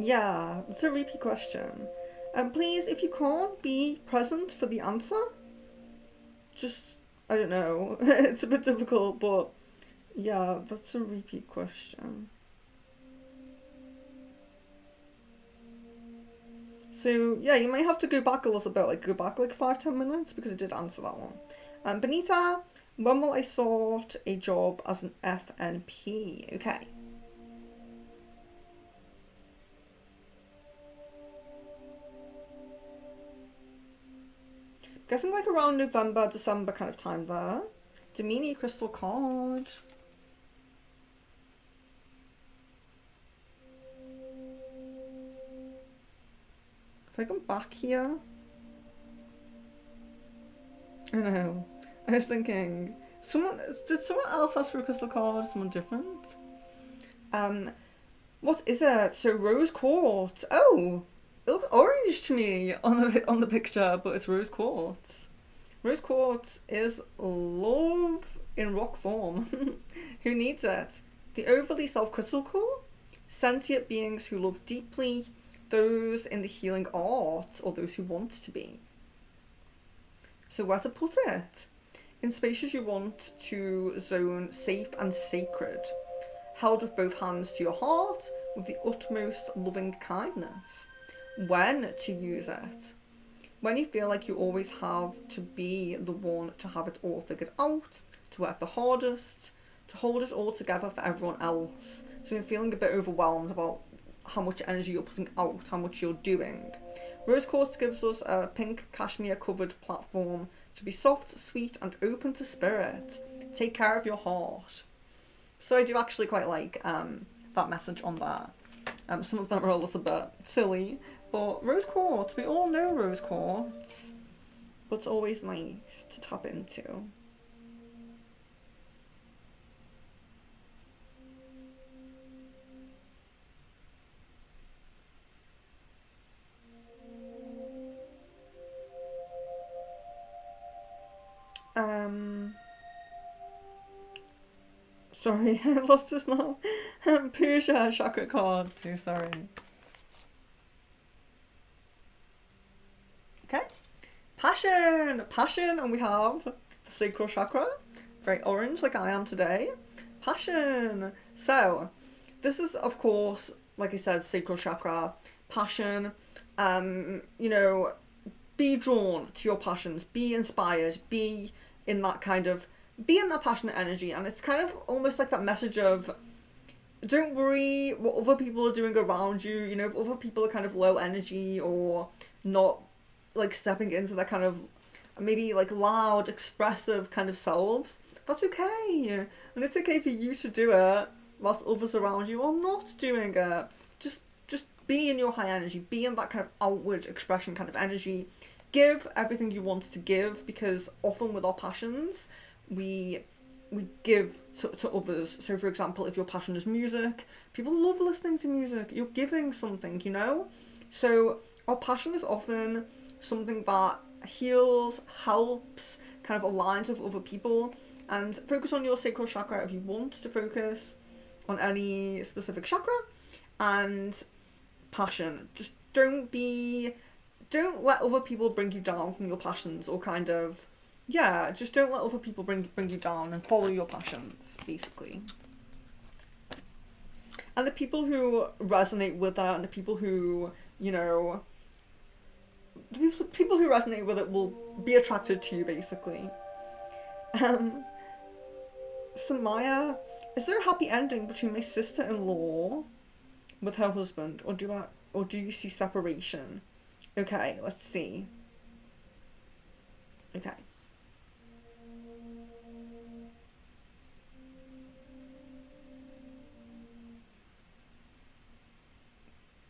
Yeah, it's a repeat question. Please, if you can't be present for the answer, just, I don't know. It's a bit difficult, but yeah, that's a repeat question. So, yeah, you might have to go back a little bit, like go back like 5-10 minutes because I did answer that one. Benita, when will I start a job as an FNP? Okay. Guessing like around November, December kind of time there. Domini crystal card. If I come back here. I know. I was thinking, Did someone else ask for a crystal card? Someone different? What is it? So rose quartz. Oh, it looks orange to me on the picture, but it's rose quartz. Rose quartz is love in rock form. Who needs it? The overly self-critical, sentient beings who love deeply, those in the healing art, or those who want to be. So where to put it? In spaces you want to zone safe and sacred, held with both hands to your heart with the utmost loving kindness. When to use it? When you feel like you always have to be the one to have it all figured out, to work the hardest, to hold it all together for everyone else. So you're feeling a bit overwhelmed about how much energy you're putting out, how much you're doing. Rose quartz gives us a pink cashmere covered platform to be soft, sweet and open to spirit. Take care of your heart. So I do actually quite like that message on there. Some of them are a little bit silly, but rose quartz, we all know rose quartz, but it's always nice to tap into. Sorry, I lost this now. Purusha chakra cards, so sorry. Okay. Passion, and we have the sacral chakra, very orange like I am today. Passion. So, this is of course, like I said, sacral chakra, passion. You know, be drawn to your passions, be inspired, be in that passionate energy, and it's kind of almost like that message of don't worry what other people are doing around you. You know, if other people are kind of low energy or not like stepping into their kind of maybe like loud, expressive kind of selves, that's okay. And it's okay for you to do it whilst others around you are not doing it. Just be in your high energy, be in that kind of outward expression kind of energy. Give everything you want to give, because often with our passions, we give to others. So for example, if your passion is music, people love listening to music. You're giving something, you know? So our passion is often something that heals, helps, kind of aligns with other people. And focus on your sacral chakra if you want to focus on any specific chakra. And passion. Just don't let other people bring you down from your passions, or kind of, yeah, just don't let other people bring you down, and follow your passions, basically. And the people who resonate with that, and the people who, you know, the people who resonate with it will be attracted to you, basically. Samaya, is there a happy ending between my sister-in-law with her husband, or do you see separation? Okay, let's see. Okay.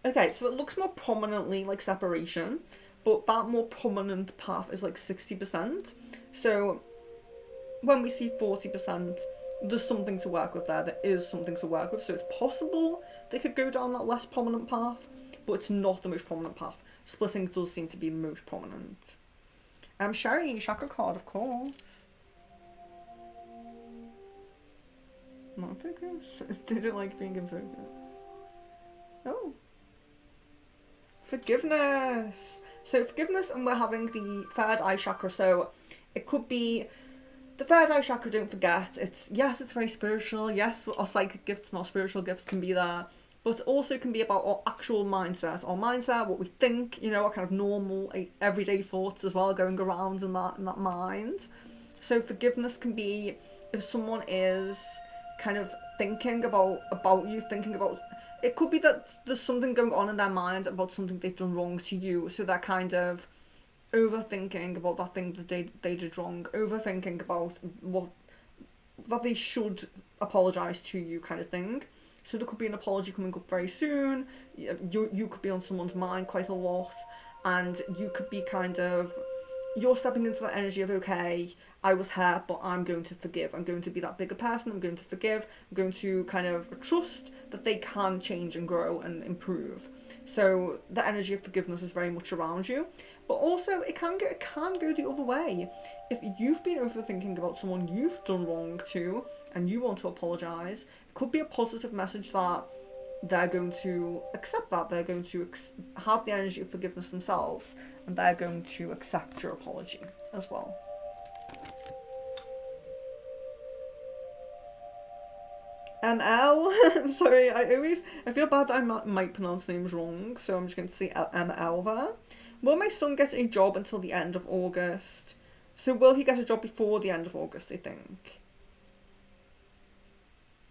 Okay, so it looks more prominently like separation, but that more prominent path is like 60%. So when we see 40%, there's something to work with there. There is something to work with. So it's possible they could go down that less prominent path, but it's not the most prominent path. Splitting does seem to be the most prominent. Sherry, chakra card, of course. Not focus. Didn't like being in focus. Oh. Forgiveness. So forgiveness, and we're having the third eye chakra. So it could be the third eye chakra. Don't forget, it's very spiritual. Yes, our psychic gifts and our spiritual gifts can be there. But it also can be about our actual mindset. Our mindset, what we think, you know, our kind of normal, everyday thoughts as well, going around in that mind. So forgiveness can be if someone is kind of thinking about you, thinking about... It could be that there's something going on in their mind about something they've done wrong to you. So they're kind of overthinking about that thing that they did wrong. Overthinking about that they should apologise to you, kind of thing. So there could be an apology coming up very soon. You could be on someone's mind quite a lot, and you could be kind of you're stepping into that energy of, okay, I was hurt, but I'm going to forgive. I'm going to be that bigger person. I'm going to forgive. I'm going to kind of trust that they can change and grow and improve. So the energy of forgiveness is very much around you. But also it can go the other way. If you've been overthinking about someone you've done wrong to and you want to apologise, it could be a positive message that they're going to accept that. They're going to have the energy of forgiveness themselves, and they're going to accept your apology as well. ML. I'm sorry, I feel bad that I might pronounce names wrong, so I'm just going to say ML there. Will my son get a job until the end of August? So will he get a job before the end of August, I think?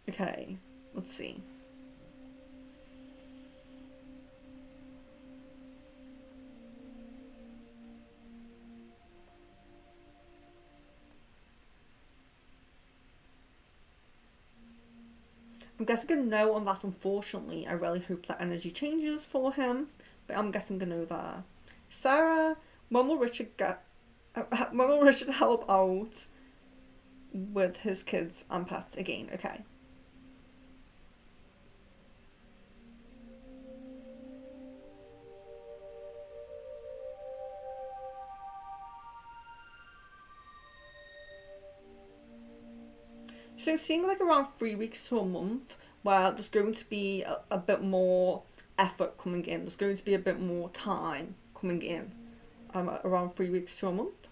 Okay, let's see. I'm guessing a no on that, unfortunately. I really hope that energy changes for him, but I'm guessing a no there. Sarah, when will Richard help out with his kids and pets again? Okay. So seeing like around 3 weeks to a month where there's going to be a bit more effort coming in. There's going to be a bit more time coming in. Around 3 weeks to a month.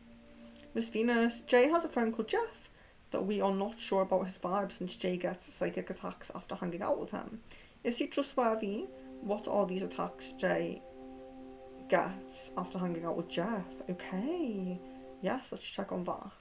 Miss Venus, Jay has a friend called Jeff that we are not sure about his vibe since Jay gets psychic attacks after hanging out with him. Is he trustworthy? What are these attacks Jay gets after hanging out with Jeff? Okay. Yes, let's check on that.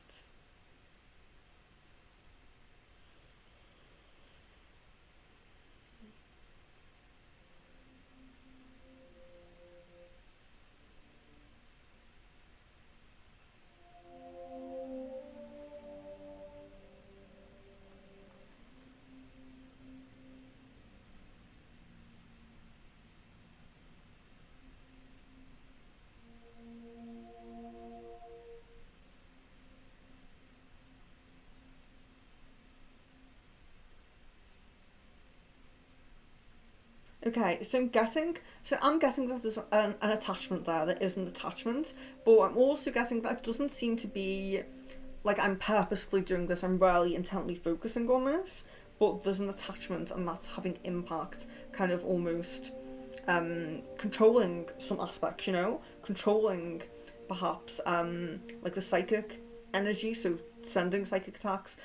Okay, so I'm getting that there's an attachment there that isn't attachment, but I'm also getting that it doesn't seem to be like I'm purposefully doing this, I'm really intently focusing on this, but there's an attachment and that's having impact, kind of almost controlling some aspects, controlling perhaps like the psychic energy, so sending psychic attacks,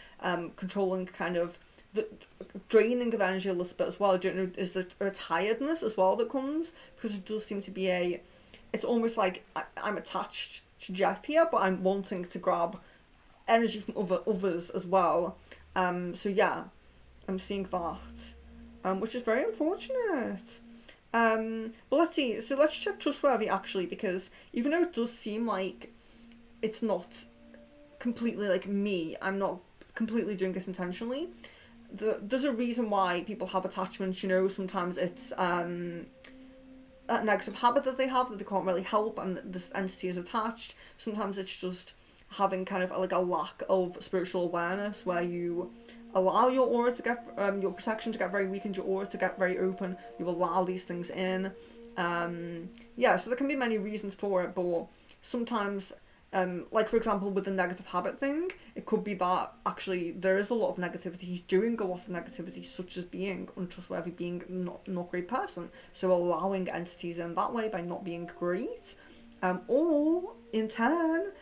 controlling kind of the draining of energy a little bit as well. I don't know, is there a tiredness as well that comes? Because it does seem to be it's almost like I'm attached to Jeff here, but I'm wanting to grab energy from others as well. So yeah, I'm seeing that, which is very unfortunate. But let's see, so let's check trustworthy actually, because even though it does seem like it's not completely like me, I'm not completely doing this intentionally, there's a reason why people have attachments, sometimes it's a negative habit that they have that they can't really help and this entity is attached. Sometimes it's just having kind of like a lack of spiritual awareness where you allow your aura to get, your protection to get very weakened, your aura to get very open, you allow these things in. Yeah, so there can be many reasons for it, but sometimes like for example with the negative habit thing, it could be that actually there is a lot of negativity, he's doing a lot of negativity, such as being untrustworthy, being not great person, so allowing entities in that way by not being great, or in turn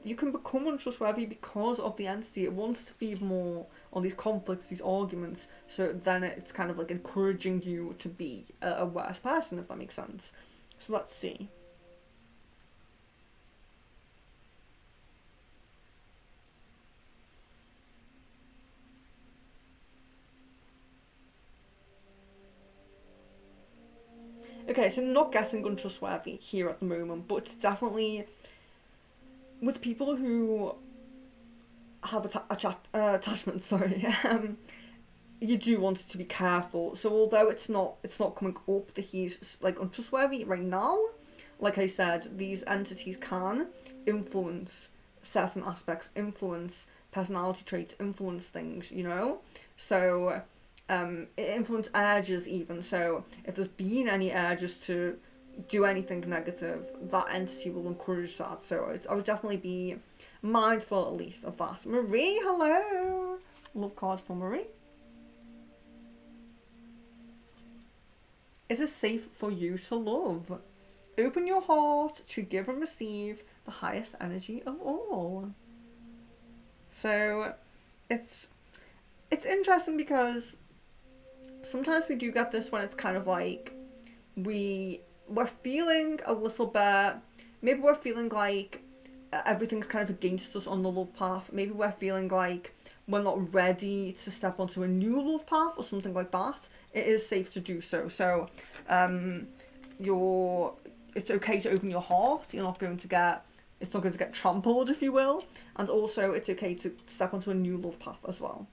you can become untrustworthy because of the entity. It wants to feed more on these conflicts, these arguments, so then it's kind of like encouraging you to be a worse person, if that makes sense. So let's see. Okay, so I'm not guessing untrustworthy here at the moment, but it's definitely with people who have attachments. Sorry, you do want to be careful. So although it's not coming up that he's like untrustworthy right now, like I said, these entities can influence certain aspects, influence personality traits, influence things, you know? So, it influences urges even. So, if there's been any urges to do anything negative, that entity will encourage that. So, I would definitely be mindful at least of that. Marie, hello! Love card for Marie. Is it safe for you to love? Open your heart to give and receive the highest energy of all. So it's interesting because sometimes we do get this when it's kind of like we're feeling a little bit, maybe we're feeling like everything's kind of against us on the love path. Maybe we're feeling like we're not ready to step onto a new love path or something like that. It is safe to do so. So it's okay to open your heart. It's not going to get trampled, if you will. And also it's okay to step onto a new love path as well.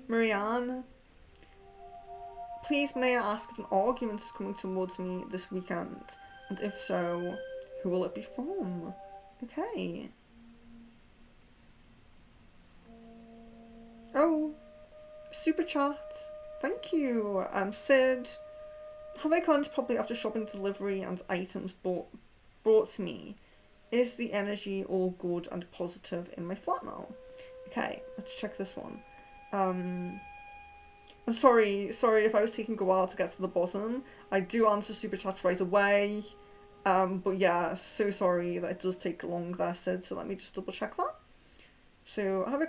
Marianne, please may I ask if an argument is coming towards me this weekend? And if so, who will it be from? Okay. Oh, super chat. Thank you. Sid. Have I cleansed properly after shopping delivery and items brought to me? Is the energy all good and positive in my flat now? Okay, let's check this one. I'm sorry if I was taking a while to get to the bottom. I do answer super chats right away. But yeah, so sorry that it does take long there, Sid, so let me just double check that. So, have I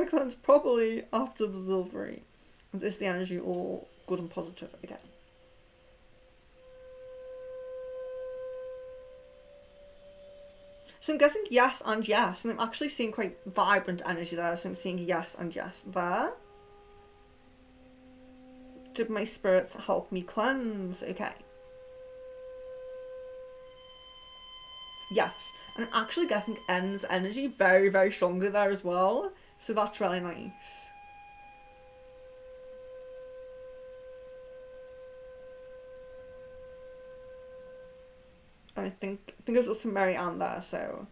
cleansed properly after the delivery? And is the energy all good and positive again? So I'm guessing yes and yes, and I'm actually seeing quite vibrant energy there, so I'm seeing yes and yes there. Did my spirits help me cleanse? Okay. Yes, and I'm actually getting N's energy very, very strongly there as well, so that's really nice. I think it was also Mary Ann there, so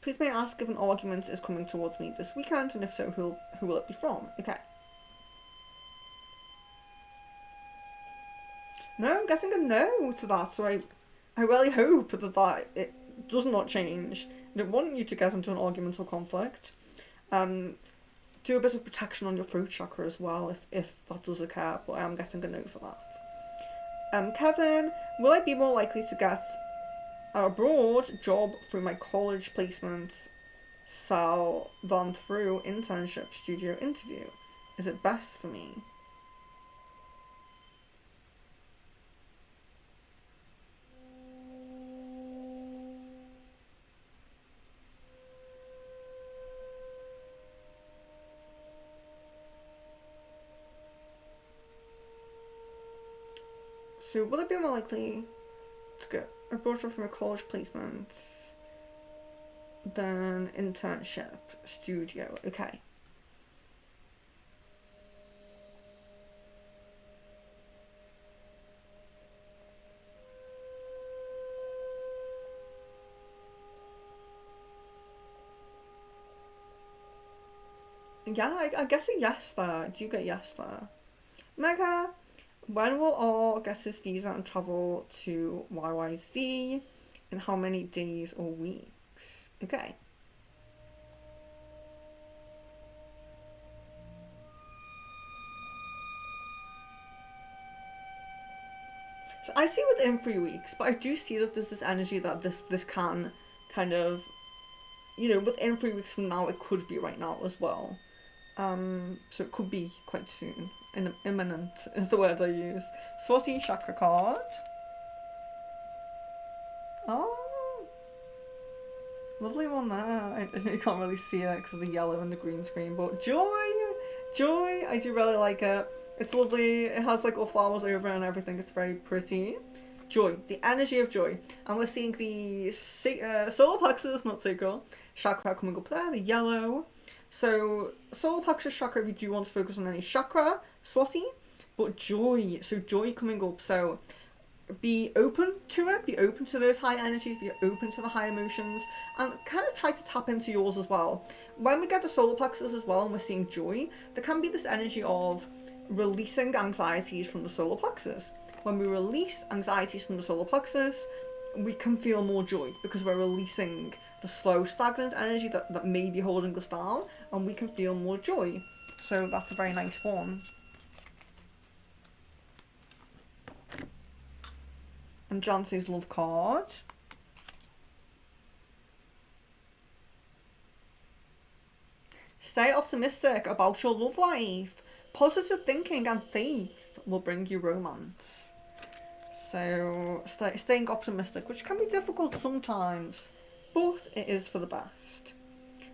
please may I ask if an argument is coming towards me this weekend, and if so, who will it be from? Okay. No, I'm getting a no to that, so I really hope that it does not change. I don't want you to get into an argument or conflict. Do a bit of protection on your throat chakra as well, if that does occur, but I am getting a no for that. Kevin, will I be more likely to get a abroad job through my college placement than through internship studio interview? Is it best for me? So will I be more likely to get a abroad job from a college placement than internship studio? Okay. Yeah, I guess a yes there. Do you get yes there? Mega, when will all get his visa and travel to YYZ? In how many days or weeks? Okay. So I see within 3 weeks, but I do see that there's this energy that this can kind of, within 3 weeks from now, it could be right now as well. So it could be quite soon. Imminent is the word I use. Swati chakra card. Oh, lovely one there. I you can't really see it because of the yellow and the green screen, but joy, I do really like it. It's lovely. It has like all flowers over it and everything. It's very pretty. Joy, the energy of joy. And we're seeing the solar plexus, not sacral, chakra coming up there, the yellow. So solar plexus chakra, if you do want to focus on any chakra, Swati, but joy. So joy coming up. So be open to it, be open to those high energies, be open to the high emotions, and kind of try to tap into yours as well. When we get the solar plexus as well and we're seeing joy, there can be this energy of releasing anxieties from the solar plexus. When we release anxieties from the solar plexus, we can feel more joy because we're releasing the slow, stagnant energy that may be holding us down, and we can feel more joy. So that's a very nice one. And Jancy's love card. Stay optimistic about your love life. Positive thinking and faith will bring you romance. So staying optimistic, which can be difficult sometimes, but it is for the best.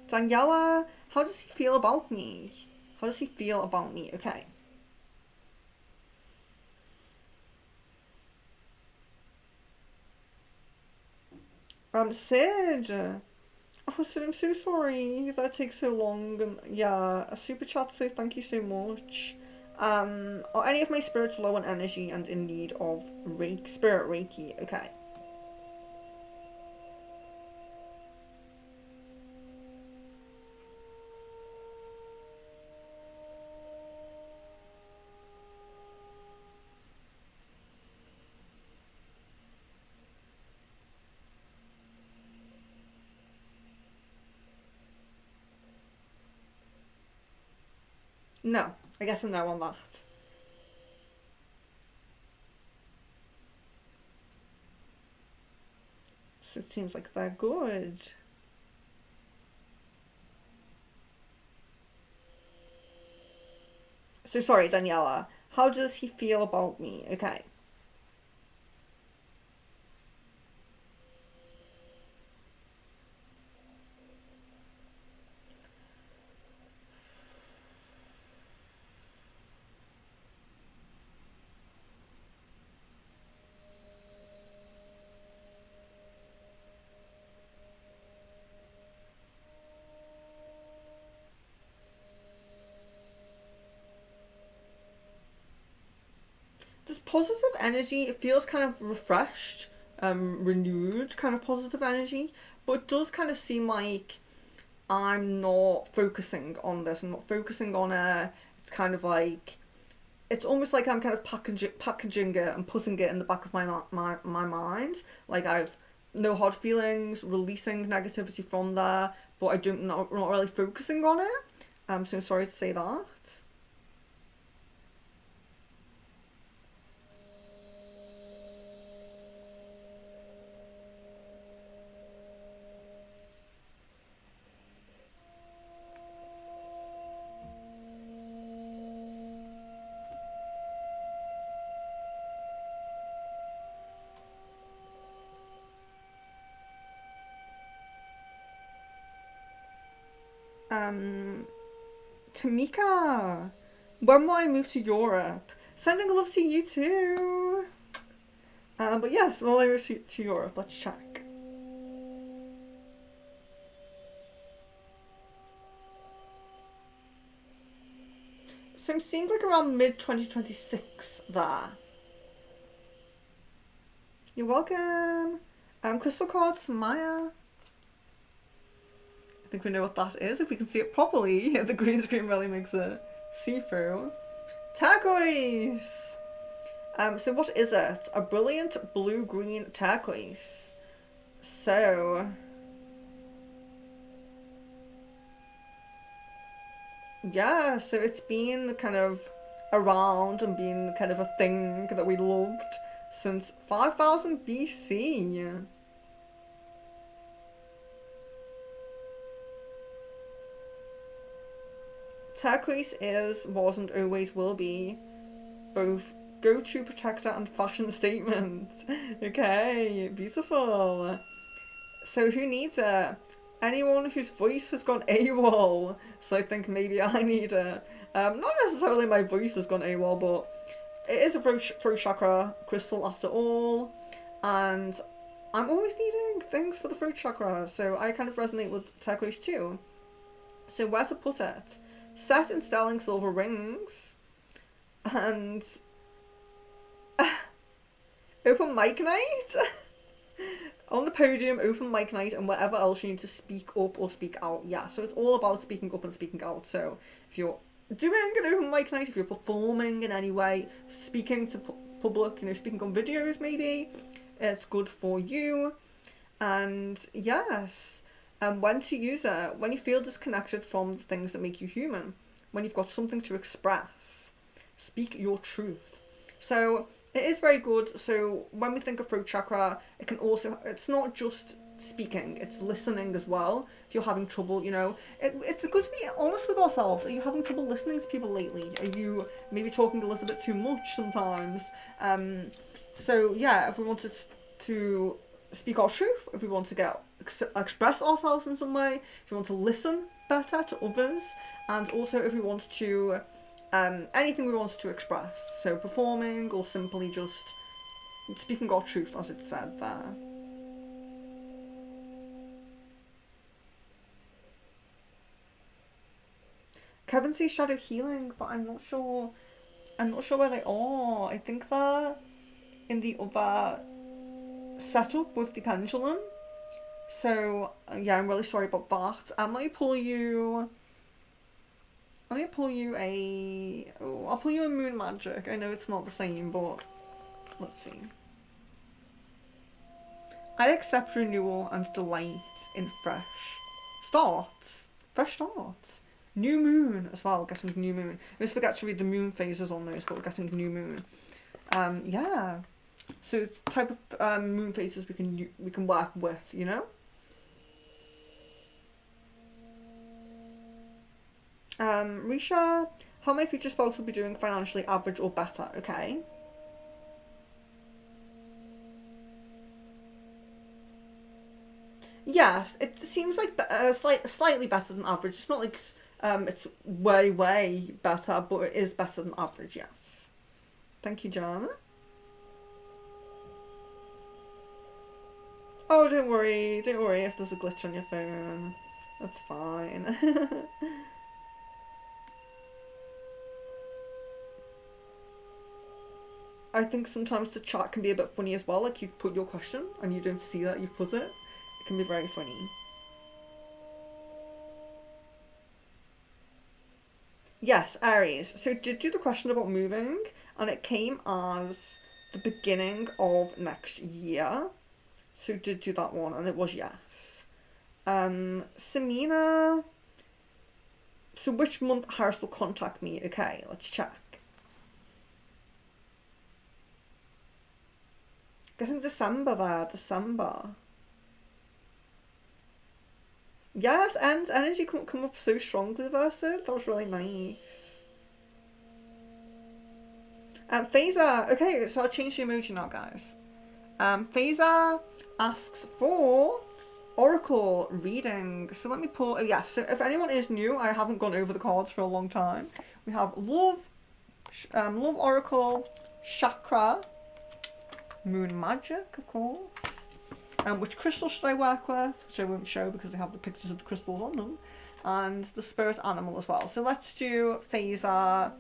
Daniela, how does he feel about me? How does he feel about me? Okay. Sid. Oh, Sid, I'm so sorry that takes so long. And yeah, a super chat, so thank you so much. Are any of my spirits low on energy and in need of spirit Reiki? Okay. No, I guess a no on that. So it seems like they're good. So sorry, Daniela. How does he feel about me? Okay. This positive energy, it feels kind of refreshed, renewed, kind of positive energy, but it does kind of seem like I'm not focusing on this. I'm not focusing on it. It's kind of like it's almost like I'm kind of packaging it and putting it in the back of my mind. Like I've no hard feelings, releasing negativity from there, but not really focusing on it. So I'm sorry to say that. Um, Tamika, when will I move to Europe? Sending love to you too. But yes, when will I move to Europe? Let's check. So I'm seeing like around mid 2026 there. You're welcome. Crystal cards, Maya. I think we know what that is. If we can see it properly, the green screen really makes it see-through. Turquoise! So what is it? A brilliant blue-green turquoise. So... yeah, so it's been kind of around and been kind of a thing that we loved since 5000 BC. Turquoise is, was and always will be both go-to protector and fashion statement. Okay, beautiful. So who needs it? Anyone whose voice has gone AWOL. So I think maybe I need it. Not necessarily my voice has gone AWOL, but it is a throat chakra crystal after all. And I'm always needing things for the throat chakra, so I kind of resonate with turquoise too. So where to put it? Set in sterling silver rings. and open mic night. On the podium, open mic night, and whatever else you need to speak up or speak out. Yeah, so it's all about speaking up and speaking out. So if you're doing an open mic night, if you're performing in any way, speaking to public, speaking on videos maybe, it's good for you. And yes, when to use it, when you feel disconnected from the things that make you human, when you've got something to express, speak your truth. So it is very good. So when we think of throat chakra, it can also, it's not just speaking, it's listening as well. If you're having trouble, it's good to be honest with ourselves. Are you having trouble listening to people lately? Are you maybe talking a little bit too much sometimes? So yeah, if we wanted to speak our truth, if we want to express ourselves in some way, if we want to listen better to others, and also if we want to anything we wanted to express, so performing or simply just speaking our truth, as it said there. Kevin sees shadow healing, but I'm not sure where they are. I think they're in the other setup with the pendulum. So yeah, I'm really sorry about that. Let me pull you I'll pull you a moon magic. I know it's not the same, but let's see. I accept renewal and delight in fresh starts. New moon as well, getting new moon. I always forget to read the moon phases on those, but we're getting new moon. Yeah. So type of moon phases we can work with, Risha, how my future spouse will be doing financially, average or better, okay? Yes, it seems like slightly better than average. It's not like it's way better, but it is better than average, yes. Thank you, Jana. Oh, don't worry if there's a glitch on your phone. That's fine. I think sometimes the chat can be a bit funny as well, like you put your question and you don't see that you've put it. It can be very funny. Yes, Aries. So did do the question about moving, and it came as the beginning of next year. So did do that one, and it was yes. Samina. So which month Harris will contact me? Okay, let's check. Guessing December there, December. Yes, and energy come up so strongly there, so that was really nice. Phaser, okay, so I'll change the emoji now, guys. Phaser asks for Oracle reading. So let me pull, oh yes, so if anyone is new, I haven't gone over the cards for a long time. We have Love Oracle, Chakra, Moon Magic, of course. Which crystal should I work with? Which I won't show because they have the pictures of the crystals on them. And the spirit animal as well. So let's do Phaser,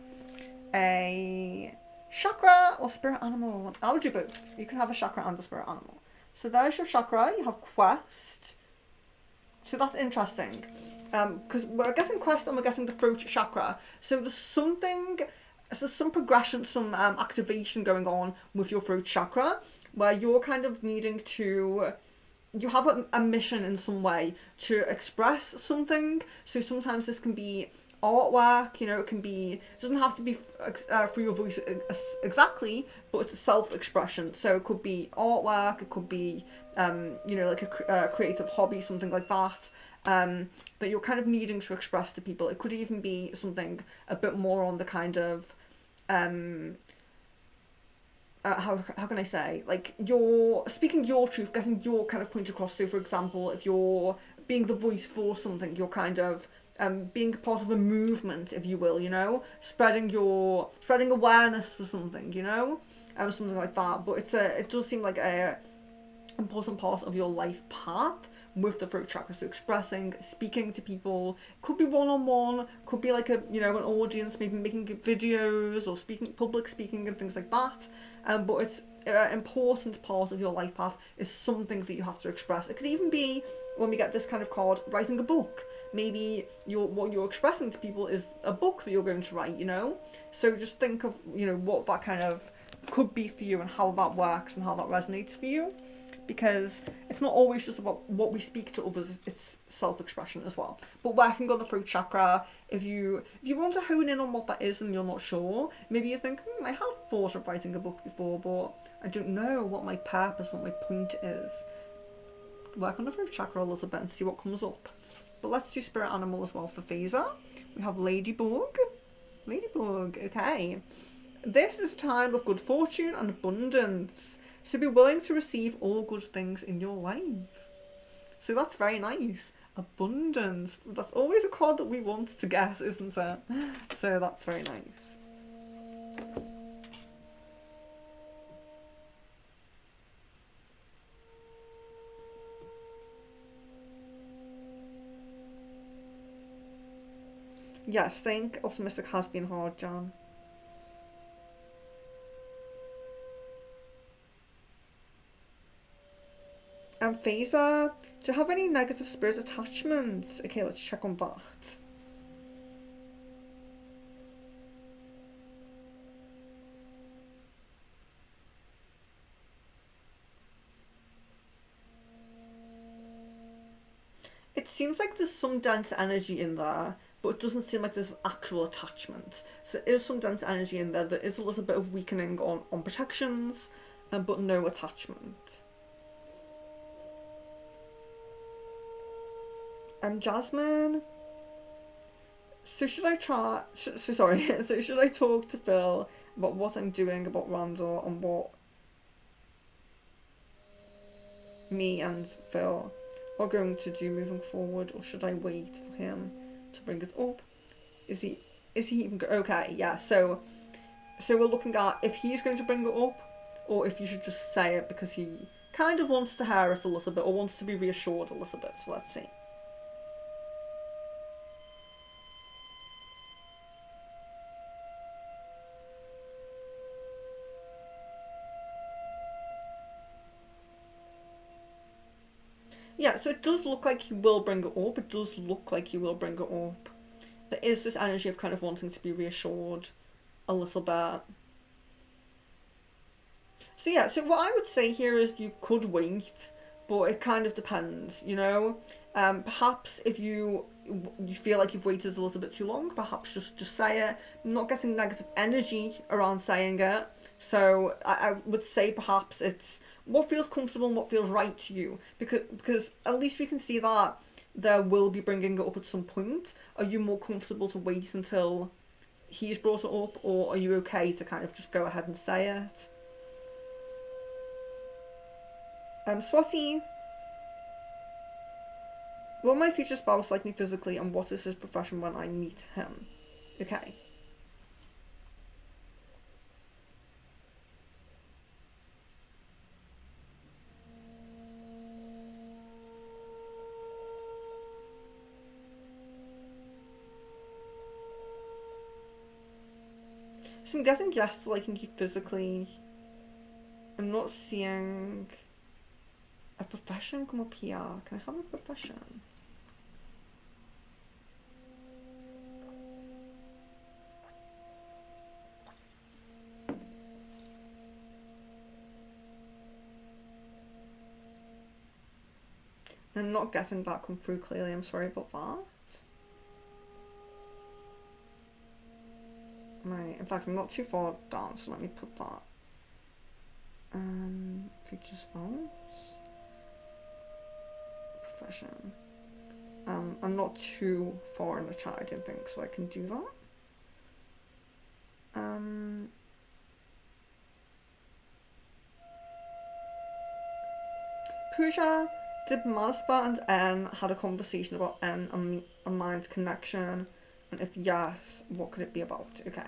a chakra or spirit animal. I'll do both. You can have a chakra and a spirit animal. So there's your chakra. You have quest. So that's interesting. Because we're getting quest and we're getting the throat chakra. So there's some progression, some activation going on with your throat chakra, where you're kind of needing to, you have a mission in some way to express something. So sometimes this can be artwork, it can be, it doesn't have to be through your voice exactly, but it's a self-expression. So it could be artwork, it could be, like a creative hobby, something like that. That you're kind of needing to express to people. It could even be something a bit more on the kind of, how can I say, like you're speaking your truth, getting your kind of point across. So for example, if you're being the voice for something, you're kind of being part of a movement, if you will, spreading awareness for something, something like that. But it does seem like a important part of your life path with the throat chakra. So expressing, speaking to people, could be one-on-one, could be like a, you know, an audience, maybe making videos or speaking, public speaking and things like that. But it's an important part of your life path is some things that you have to express. It could even be, when we get this kind of card, writing a book. Maybe what you're expressing to people is a book that you're going to write, you know? So just think of, you know, what that kind of could be for you and how that works and how that resonates for you. Because it's not always just about what we speak to others, it's self-expression as well. But working on the throat chakra, if you want to hone in on what that is and you're not sure, maybe you think, I have thought of writing a book before, but I don't know what my purpose, what my point is. Work on the throat chakra a little bit and see what comes up. But let's do spirit animal as well for Phaser. We have Ladybug. Ladybug, okay. This is a time of good fortune and abundance. So be willing to receive all good things in your life. So that's very nice. Abundance. That's always a card that we want to get, isn't it? So that's very nice. Yes, staying optimistic has been hard, Jan. And Phaser, do you have any negative spirit attachments? Okay, let's check on that. It seems like there's some dense energy in there, but it doesn't seem like there's an actual attachment. So there is some dense energy in there. There is a little bit of weakening on protections, but no attachment. Jasmine. So should I try? So should I talk to Phil about what I'm doing about Randall and what me and Phil are going to do moving forward, or should I wait for him to bring it up? Is he even okay? Yeah. So we're looking at if he's going to bring it up, or if you should just say it because he kind of wants to hear us a little bit or wants to be reassured a little bit. So let's see. Yeah, so it does look like he will bring it up. It does look like he will bring it up. There is this energy of kind of wanting to be reassured a little bit. So yeah, so what I would say here is you could wait, but it kind of depends, you know? Perhaps if you feel like you've waited a little bit too long, perhaps just say it. I'm not getting negative energy around saying it. So I would say perhaps it's what feels comfortable and what feels right to you. Because at least we can see that there will be bringing it up at some point. Are you more comfortable to wait until he's brought it up, or are you okay to kind of just go ahead and say it? Swati. Will my future spouse like me physically, and what is his profession when I meet him? Okay. So I'm guessing yes to liking you physically. I'm not seeing a profession come up here. Can I have a profession? I'm not getting that come through clearly. I'm sorry about that. Right, in fact, I'm not too far down, so let me put that. Future spouse. Profession. I'm not too far in the chat, I don't think, so I can do that. Pooja, did Masba and N had a conversation about N and mind's connection? And if yes, what could it be about? Okay.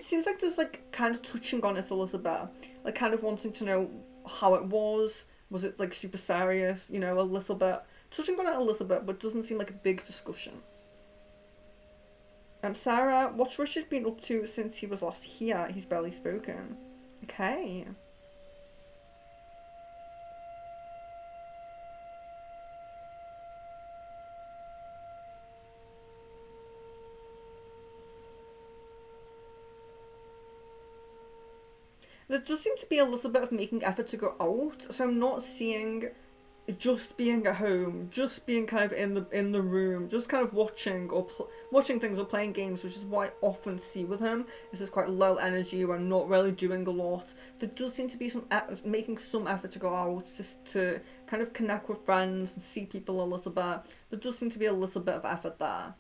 seems like there's like kind of touching on it a little bit, like kind of wanting to know how it was. Was it like super serious? You know, a little bit touching on it a little bit, but doesn't seem like a big discussion. Sarah, what's Richard been up to since he was last here? He's barely spoken. Okay. There does seem to be a little bit of making effort to go out, so I'm not seeing just being at home, just being kind of in the room, just kind of watching or watching things or playing games, which is what I often see with him. This is quite low energy. We're not really doing a lot. There does seem to be some making some effort to go out, just to kind of connect with friends and see people a little bit. There does seem to be a little bit of effort there.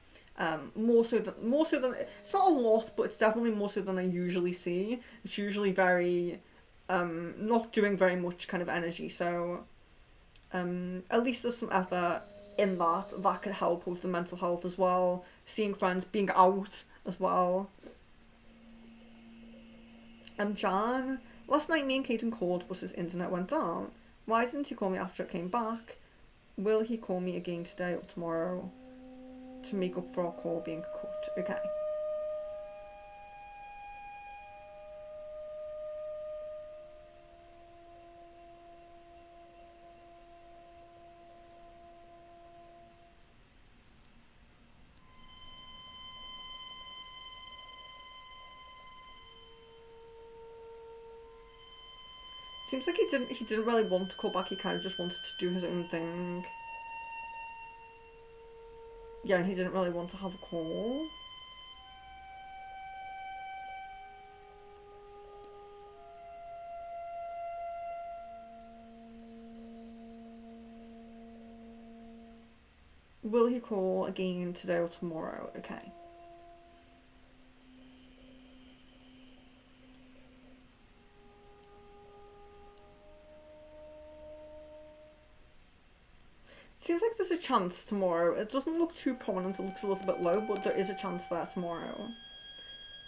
More so than it's not a lot, but it's definitely more so than I usually see. It's usually very not doing very much kind of energy. So at least there's some effort in that could help with the mental health as well. Seeing friends, being out as well. Jan, last night me and Caden called, but his internet went down. Why didn't he call me after it came back? Will he call me again today or tomorrow to make up for our call being cut? Okay. Seems like he didn't really want to call back, he kind of just wanted to do his own thing. Yeah, and he didn't really want to have a call. Will he call again today or tomorrow? Okay. Seems like there's a chance tomorrow. It doesn't look too prominent, it looks a little bit low, but there is a chance there tomorrow.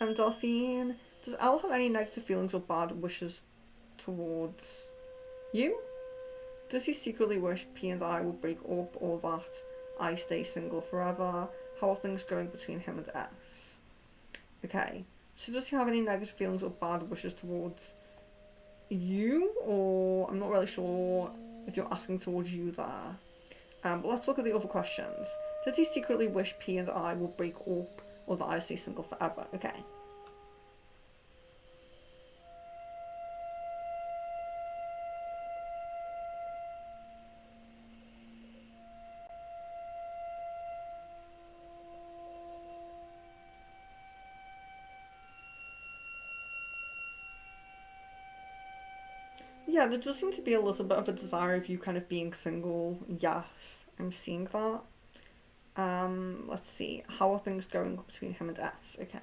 Delphine, does Elle have any negative feelings or bad wishes towards you? Does he secretly wish P and I would break up or that I stay single forever? How are things going between him and S? Okay, so does he have any negative feelings or bad wishes towards you? Or I'm not really sure if you're asking towards you there. But let's look at the other questions. Does he secretly wish P and I will break up or that I stay single forever? Okay. Yeah, there does seem to be a little bit of a desire of you kind of being single. Yes, I'm seeing that. Let's see. How are things going between him and S? Okay.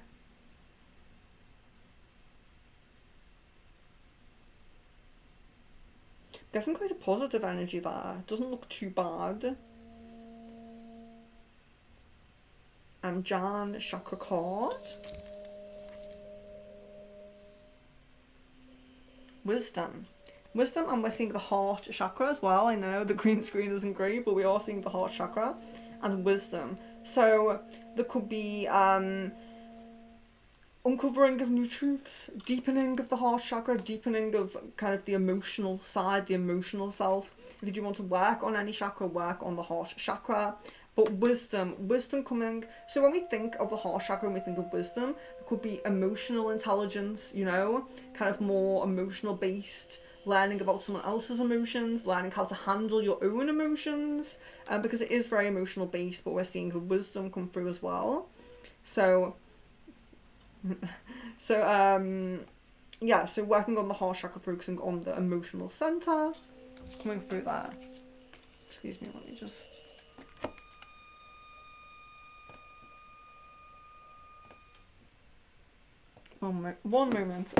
Getting quite a positive energy there. Doesn't look too bad. Jan, chakra card. Wisdom. Wisdom, and we're seeing the heart chakra as well. I know the green screen isn't great, but we are seeing the heart chakra and wisdom. So there could be uncovering of new truths, deepening of the heart chakra, deepening of kind of the emotional side, the emotional self. If you do want to work on any chakra, work on the heart chakra. But wisdom coming. So when we think of the heart chakra, when we think of wisdom, there could be emotional intelligence, you know, kind of more emotional based, learning about someone else's emotions, learning how to handle your own emotions, because it is very emotional based, but we're seeing the wisdom come through as well. So, yeah, so working on the heart chakra, focusing on the emotional center, coming through there. Excuse me, let me just... One moment.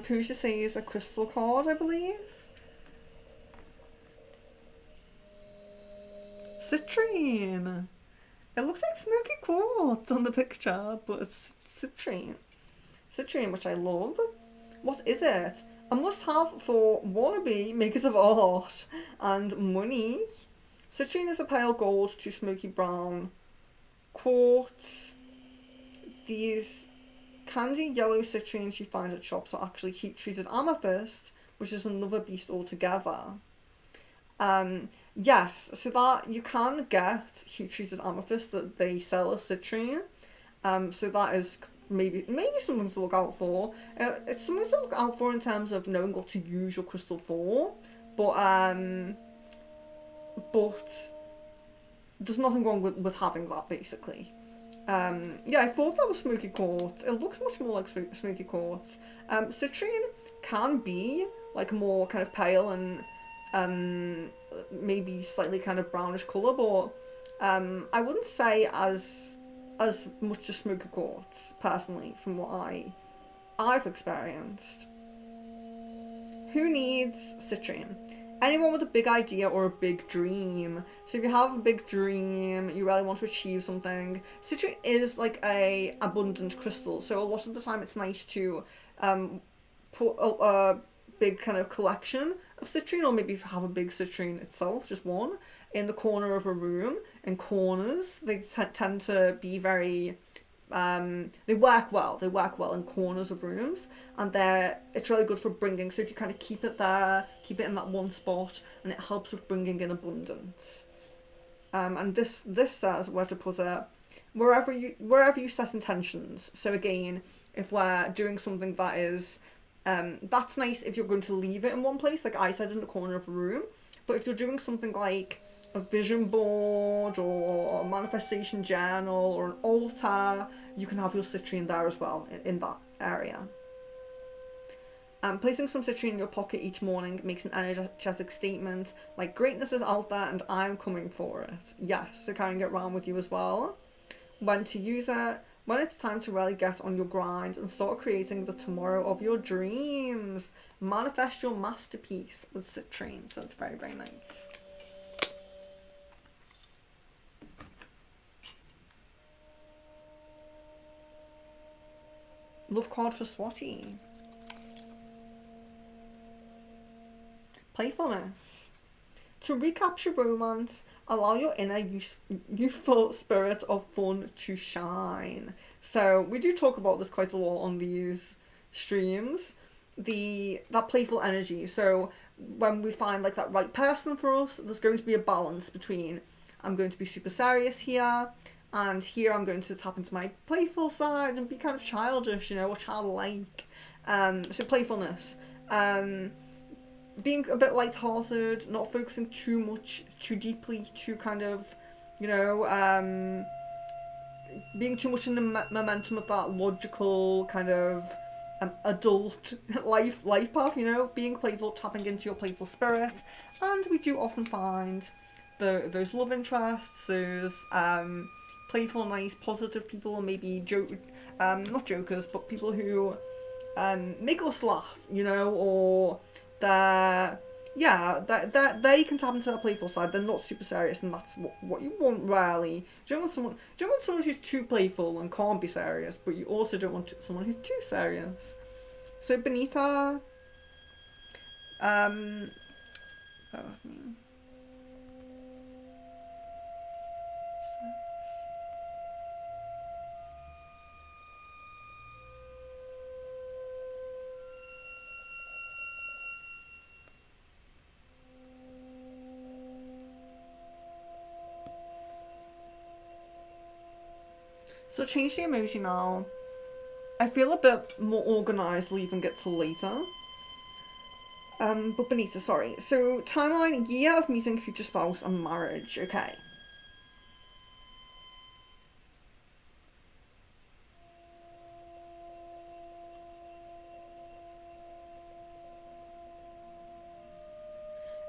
Pooja says a crystal card, I believe. Citrine. It looks like smoky quartz on the picture, but it's citrine. Citrine, which I love. What is it? A must-have for wannabe makers of art and money. Citrine is a pale gold to smoky brown quartz. These candy yellow citrines you find at shops are actually heat-treated amethyst, which is another beast altogether. Yes, so that you can get heat-treated amethyst that they sell as citrine. So that is maybe something to look out for. It's something to look out for in terms of knowing what to use your crystal for. But there's nothing wrong with having that, basically. Yeah, I thought that was smoky quartz. It looks much more like smoky quartz. Citrine can be like more kind of pale and maybe slightly kind of brownish colour, but I wouldn't say as much as smoky quartz, personally, from what I've experienced. Who needs citrine? Anyone with a big idea or a big dream. So if you have a big dream, you really want to achieve something, citrine is like a abundant crystal. So a lot of the time it's nice to put a big kind of collection of citrine, or maybe if you have a big citrine itself, just one, in the corner of a room. In corners, they tend to be very they work well in corners of rooms, and it's really good for bringing, so if you kind of keep it there, keep it in that one spot, and it helps with bringing in abundance. And this says where to put it wherever you set intentions. So again, if we're doing something that is that's nice if you're going to leave it in one place, like I said, in the corner of a room. But if you're doing something like a vision board or a manifestation journal or an altar, you can have your citrine there as well, in that area. Placing some citrine in your pocket each morning makes an energetic statement like greatness is out there and I'm coming for it. Yes, so carrying it around with you as well. When to use it? When it's time to really get on your grind and start creating the tomorrow of your dreams. Manifest your masterpiece with citrine. So it's very, very nice. Love card for Swati. Playfulness. To recapture romance, allow your inner youthful spirit of fun to shine. So we do talk about this quite a lot on these streams. That playful energy. So when we find like that right person for us, there's going to be a balance between I'm going to be super serious here, and here I'm going to tap into my playful side and be kind of childish, or childlike. So playfulness. Being a bit light-hearted, not focusing too much, too deeply, too kind of, being too much in the momentum of that logical kind of adult life path, being playful, tapping into your playful spirit. And we do often find those love interests, those playful, nice, positive people, maybe not jokers, but people who make us laugh, or they can tap into their playful side. They're not super serious, and that's what you want, really. You don't want someone who's too playful and can't be serious, but you also don't want someone who's too serious. So Benita, bear with me. So change the emoji now. I feel a bit more organised leaving it till later. But Benita, sorry. So timeline, year of meeting future spouse and marriage. Okay.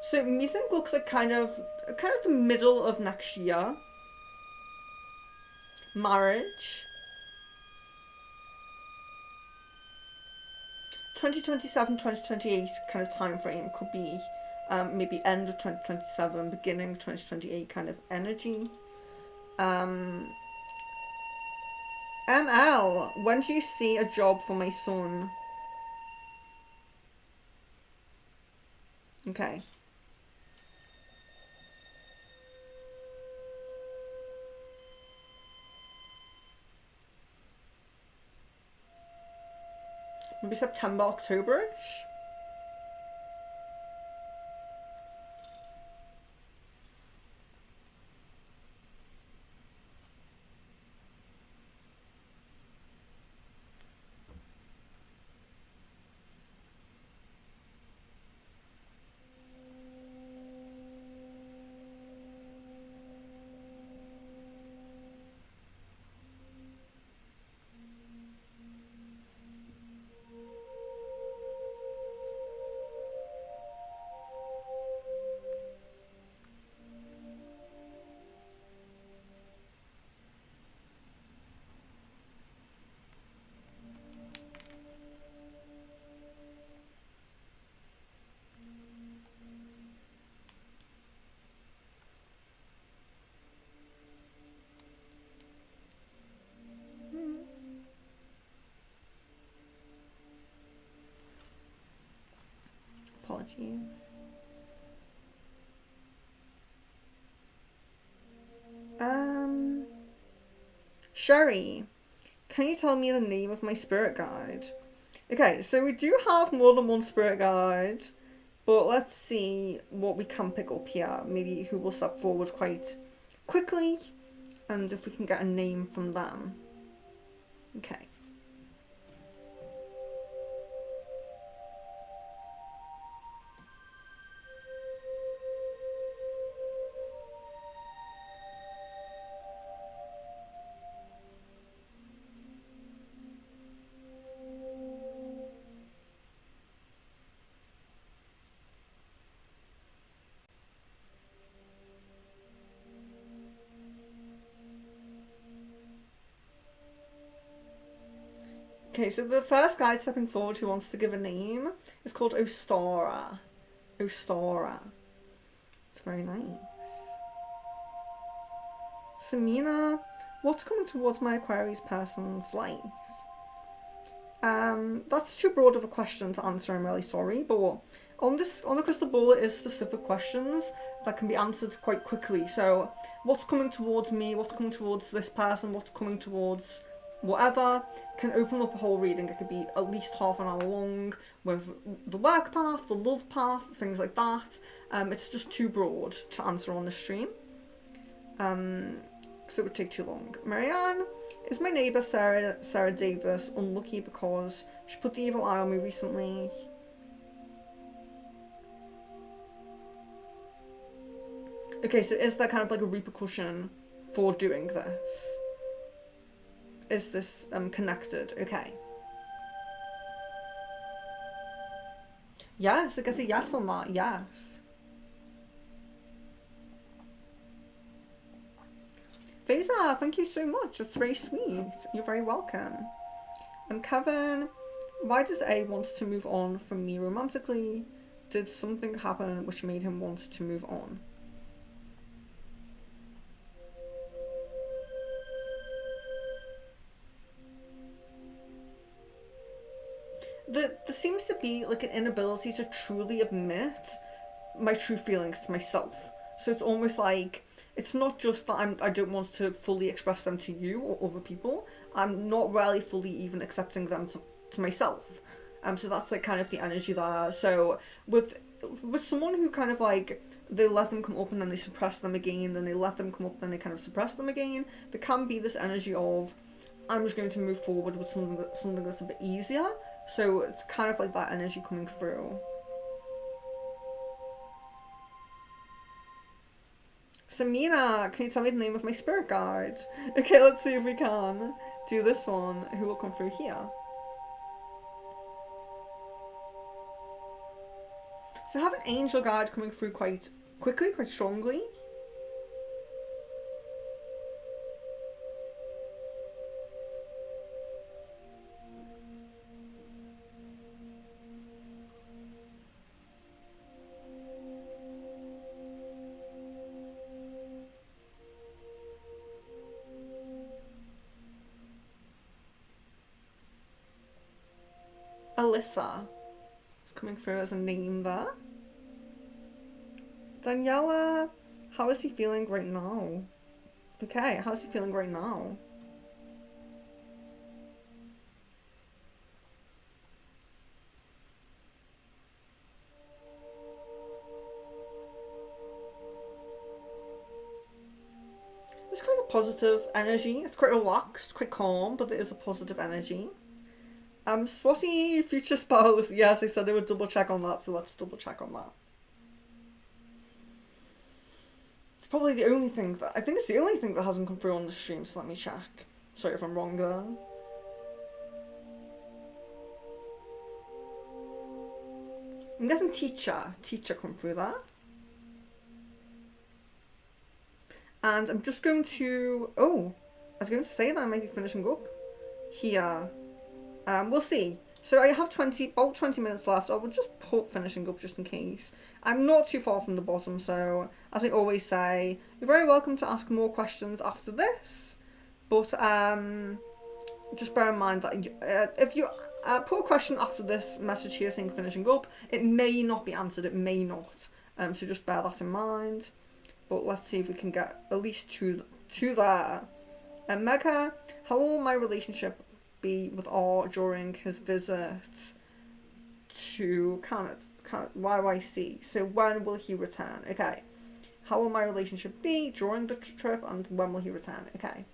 So meeting looks like kind of the middle of next year. Marriage 2027, 2028 kind of time frame. Could be maybe end of 2027, beginning of 2028 kind of energy. ML, when do you see a job for my son? Okay. Maybe September, October-ish? Apologies. Sherry, can you tell me the name of my spirit guide? Okay, so we do have more than one spirit guide, but let's see what we can pick up here. Maybe who will step forward quite quickly, and if we can get a name from them. Okay. Okay, so the first guy stepping forward who wants to give a name is called Ostara. Ostara. It's very nice. Samina, what's coming towards my Aquarius person's life? That's too broad of a question to answer, I'm really sorry, but on the crystal ball it is specific questions that can be answered quite quickly. So what's coming towards me, what's coming towards this person, what's coming towards whatever, can open up a whole reading. It could be at least half an hour long with the work path, the love path, things like that. It's just too broad to answer on the stream. So it would take too long. Marianne, is my neighbour Sarah Davis unlucky because she put the evil eye on me recently? Okay, so is there kind of like a repercussion for doing this? Is this connected? Okay. Yes, I guess a yes on that, yes. Vesa, thank you so much. That's very sweet. You're very welcome. Kevin, why does A want to move on from me romantically? Did something happen which made him want to move on? There seems to be like an inability to truly admit my true feelings to myself. So it's almost like, it's not just that I don't want to fully express them to you or other people. I'm not really fully even accepting them to myself. So that's like kind of the energy there. So with someone who kind of like, they let them come up and then they suppress them again, then they let them come up and then they kind of suppress them again, there can be this energy of, I'm just going to move forward with something that's a bit easier. So it's kind of like that energy coming through. Samina, can you tell me the name of my spirit guide? Okay, let's see if we can do this one. Who will come through here? So I have an angel guide coming through quite quickly, quite strongly. Melissa is coming through as a name there. Daniela, how is he feeling right now? Okay, how's he feeling right now? It's quite a positive energy. It's quite relaxed, quite calm, but there is a positive energy. Swatty, future spouse. Yes, I said I would double check on that, so let's double check on that. It's probably the only thing that, I think it's the only thing that hasn't come through on the stream, so let me check. Sorry if I'm wrong there. I'm guessing teacher come through there. And I'm just going to, I was going to say that I might be finishing up here. We'll see. So I have about 20 minutes left. I will just put finishing up just in case. I'm not too far from the bottom, so as I always say, you're very welcome to ask more questions after this. But just bear in mind that if you put a question after this message here saying finishing up, it may not be answered, it may not. So just bear that in mind. But let's see if we can get at least two there. Mega, how will my relationship be with R during his visit to Canada, YYC? So when will he return? Okay. How will my relationship be during the trip and when will he return? Okay.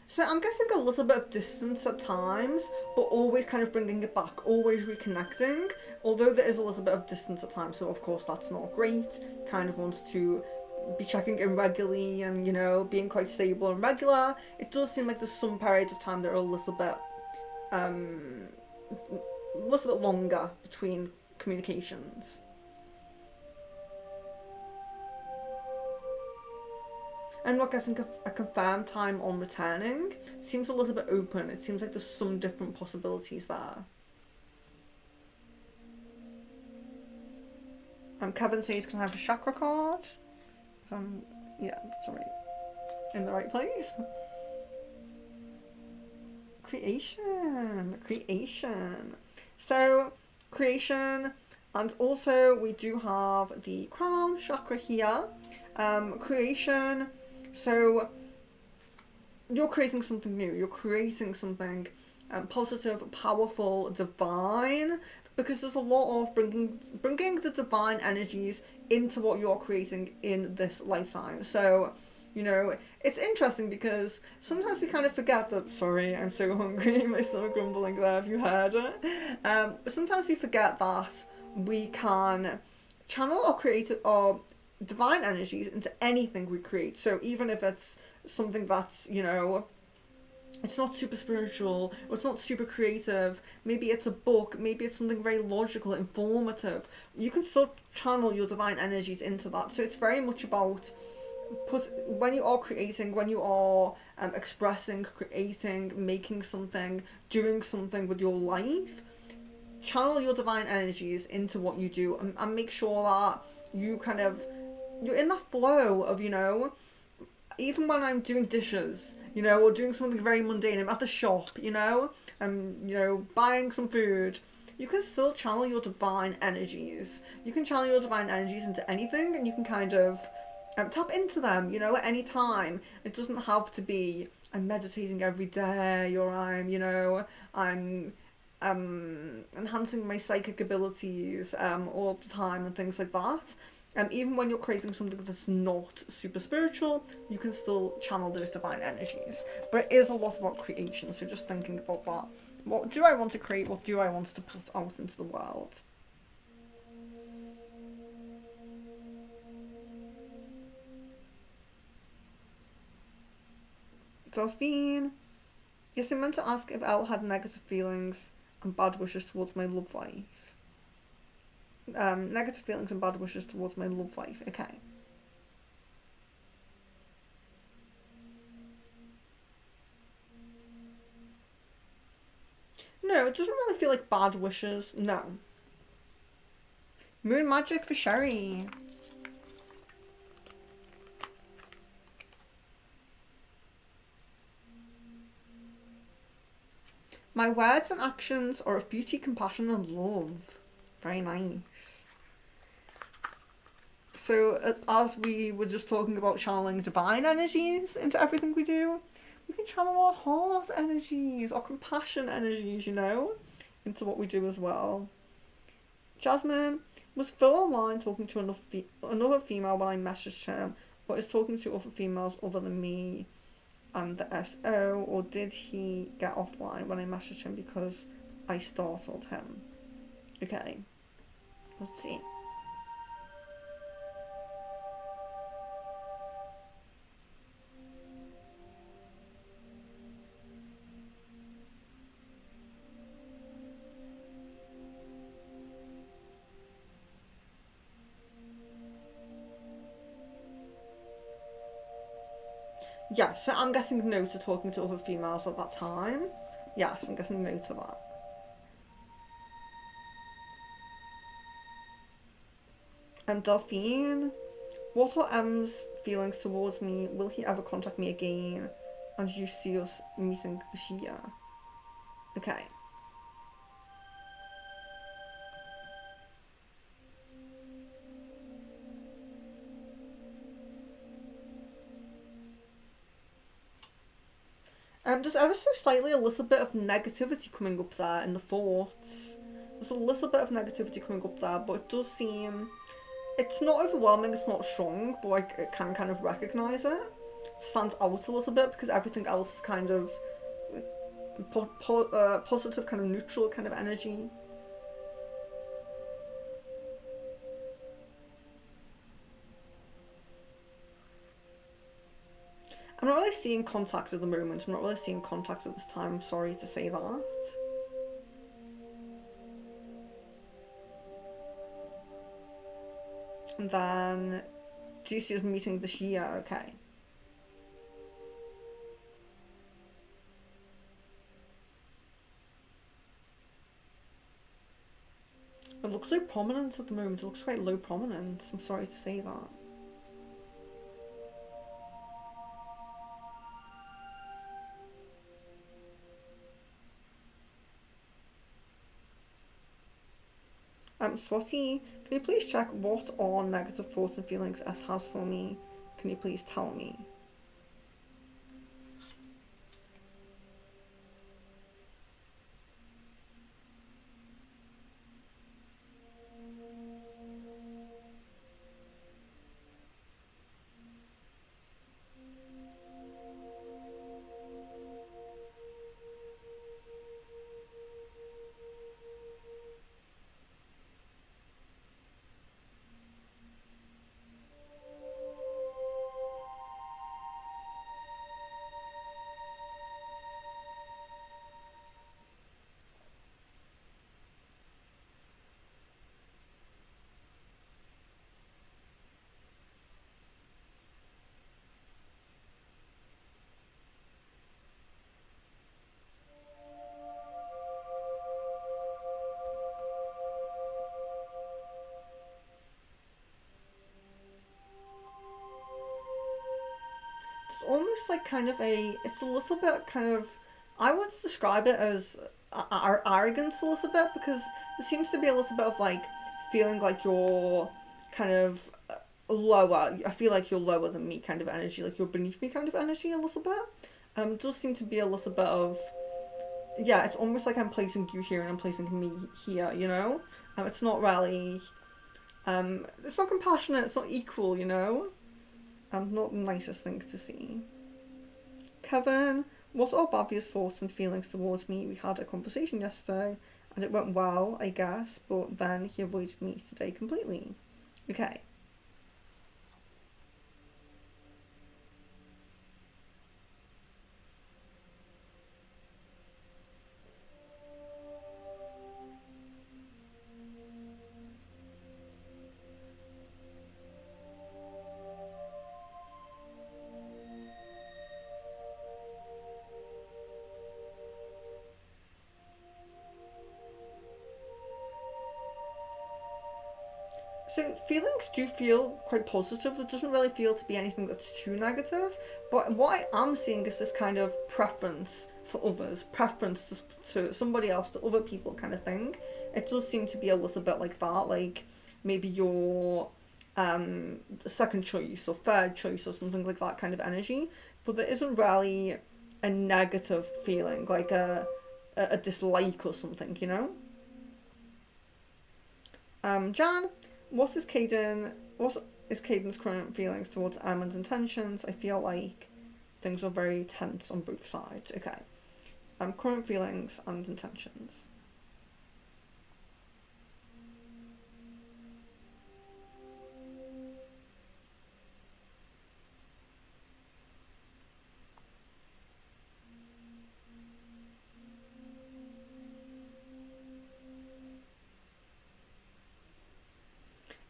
So I'm guessing a little bit of distance at times, but always kind of bringing it back, always reconnecting, although there is a little bit of distance at times, so of course that's not great. Kind of wants to be checking in regularly and, you know, being quite stable and regular. It does seem like there's some periods of time that are a little bit longer between communications. I'm not getting a confirmed time on returning. It seems a little bit open. It seems like there's some different possibilities there. Kevin says, can I have a chakra card? Yeah, that's right. In the right place. Creation. So, creation. And also, we do have the crown chakra here. Creation. So you're creating something new, you're creating something positive, powerful, divine, because there's a lot of bringing the divine energies into what you're creating in this lifetime. So, you know, it's interesting because sometimes we kind of forget that, sorry, I'm so hungry, my stomach grumbling there if you heard it. But sometimes we forget that we can channel our divine energies into anything we create. So even if it's something that's, you know, it's not super spiritual or it's not super creative, maybe it's a book, maybe it's something very logical, informative, you can still channel your divine energies into that. So it's very much about when you are creating, when you are expressing, creating, making something, doing something with your life, channel your divine energies into what you do, and make sure that you're in that flow of, you know, even when I'm doing dishes, you know, or doing something very mundane, I'm at the shop, you know, I'm, you know, buying some food, you can still channel your divine energies. You can channel your divine energies into anything, and you can kind of tap into them, you know, at any time. It doesn't have to be, I'm meditating every day, or I'm, you know, I'm enhancing my psychic abilities all the time and things like that. Even when you're creating something that's not super spiritual, you can still channel those divine energies. But it is a lot about creation, so just thinking about that. What do I want to create? What do I want to put out into the world? Delphine. Yes, I meant to ask if Elle had negative feelings and bad wishes towards my love life. Negative feelings and bad wishes towards my love life. Okay. it doesn't really feel like bad wishes. No. Moon magic for Sherry. My words and actions are of beauty, compassion, and love. Very nice. So, as we were just talking about channeling divine energies into everything we do, we can channel our heart energies, our compassion energies, into what we do as well. Jasmine was Phil online talking to another female when I messaged him, or is talking to other females other than me and the SO, or did he get offline when I messaged him because I startled him? Okay, let's see. Yes, so I'm guessing no to talking to other females at that time. Yes, I'm guessing no to that. And Delphine, what are M's feelings towards me? Will he ever contact me again? And you see us meeting this year? Okay. There's ever so slightly a little bit of negativity coming up there in the thoughts. There's a little bit of negativity coming up there, but it does seem... It's not overwhelming, it's not strong, but I can kind of recognise it. It stands out a little bit because everything else is kind of positive, kind of neutral kind of energy. I'm not really seeing contacts at the moment. I'm not really seeing contacts at this time. I'm sorry to say that. And then, do you see us meeting this year? Okay. It looks low prominence at the moment. It looks quite low prominence. I'm sorry to say that. Swati, can you please check what are negative thoughts and feelings S has for me? Can you please tell me? It's almost like kind of it's a little bit kind of, I would describe it as arrogance a little bit, because there seems to be a little bit of like feeling like you're kind of lower. I feel like you're lower than me kind of energy, like you're beneath me kind of energy a little bit. It does seem to be a little bit of, yeah, it's almost like I'm placing you here and I'm placing me here, it's not really, it's not compassionate, it's not equal, not the nicest thing to see. Kevin, what are Bobby's thoughts and feelings towards me? We had a conversation yesterday and it went well, I guess, but then he avoided me today completely. Okay. So feelings do feel quite positive. There doesn't really feel to be anything that's too negative. But what I am seeing is this kind of preference for others, preference to somebody else, to other people kind of thing. It does seem to be a little bit like that. Like maybe your second choice or third choice or something like that kind of energy. But there isn't really a negative feeling, like a dislike or something, you know? Jan, what is Caden's current feelings towards Emma's intentions? I feel like things are very tense on both sides. Okay. Current feelings and intentions.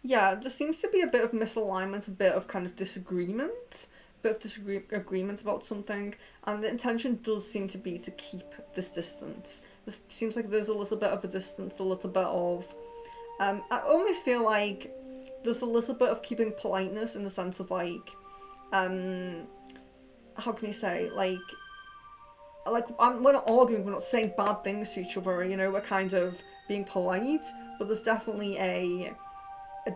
Yeah, there seems to be a bit of misalignment, a bit of kind of disagreement, a bit of disagreement about something, and the intention does seem to be to keep this distance. It seems like there's a little bit of a distance, a little bit of. I almost feel like there's a little bit of keeping politeness in the sense of like, how can we say, we're not arguing, we're not saying bad things to each other, you know, we're kind of being polite, but there's definitely a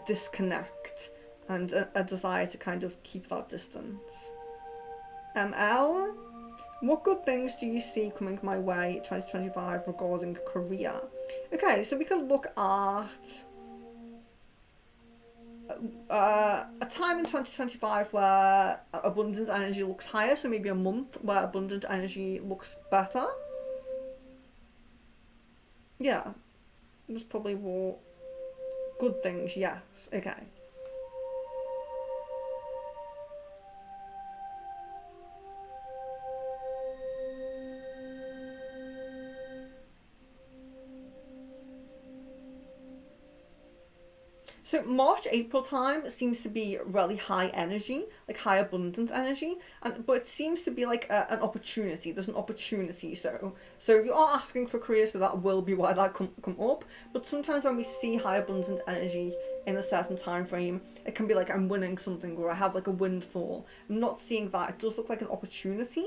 disconnect and a desire to kind of keep that distance. Elle, what good things do you see coming my way 2025 regarding career? Okay, so we can look at a time in 2025 where abundant energy looks higher, so maybe a month where abundant energy looks better. Yeah, there's probably more good things, yes. Okay. So March, April time seems to be really high energy, like high abundant energy, but it seems to be like an opportunity. There's an opportunity, so you are asking for career, so that will be why that come up. But sometimes when we see high abundant energy in a certain time frame, it can be like I'm winning something or I have like a windfall. I'm not seeing that. It does look like an opportunity,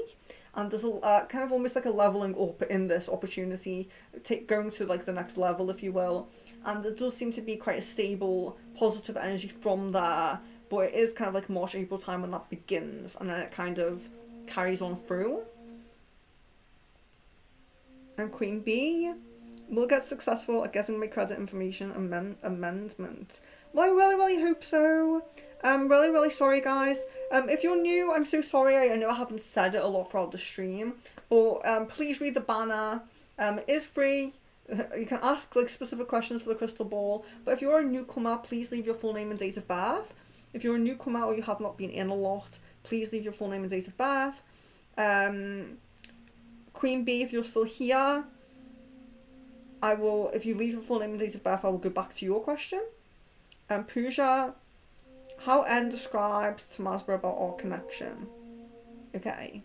and there's a kind of almost like a leveling up in this opportunity, going to like the next level, if you will. And there does seem to be quite a stable, positive energy from there, but it is kind of like March, April time when that begins, and then it kind of carries on through. And Queen Bee will get successful at getting my credit information amendment. Well, I really, really hope so. I'm really, really sorry, guys. If you're new, I'm so sorry. I know I haven't said it a lot throughout the stream, but please read the banner. It is free. You can ask like specific questions for the crystal ball, but if you're a newcomer, please leave your full name and date of birth. If you're a newcomer or you have not been in a lot, please leave your full name and date of birth. Queen Bee, if you're still here, if you leave your full name and date of birth, I will go back to your question. Pooja, how N describes to Masbro about our connection. Okay.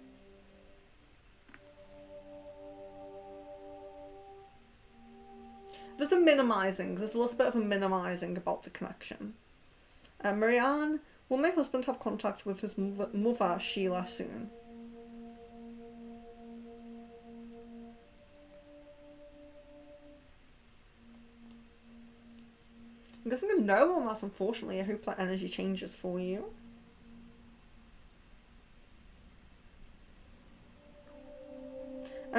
There's a little bit of a minimizing about the connection. Marianne, will my husband have contact with his mother Sheila soon? I'm guessing a no on that, unfortunately. I hope that energy changes for you.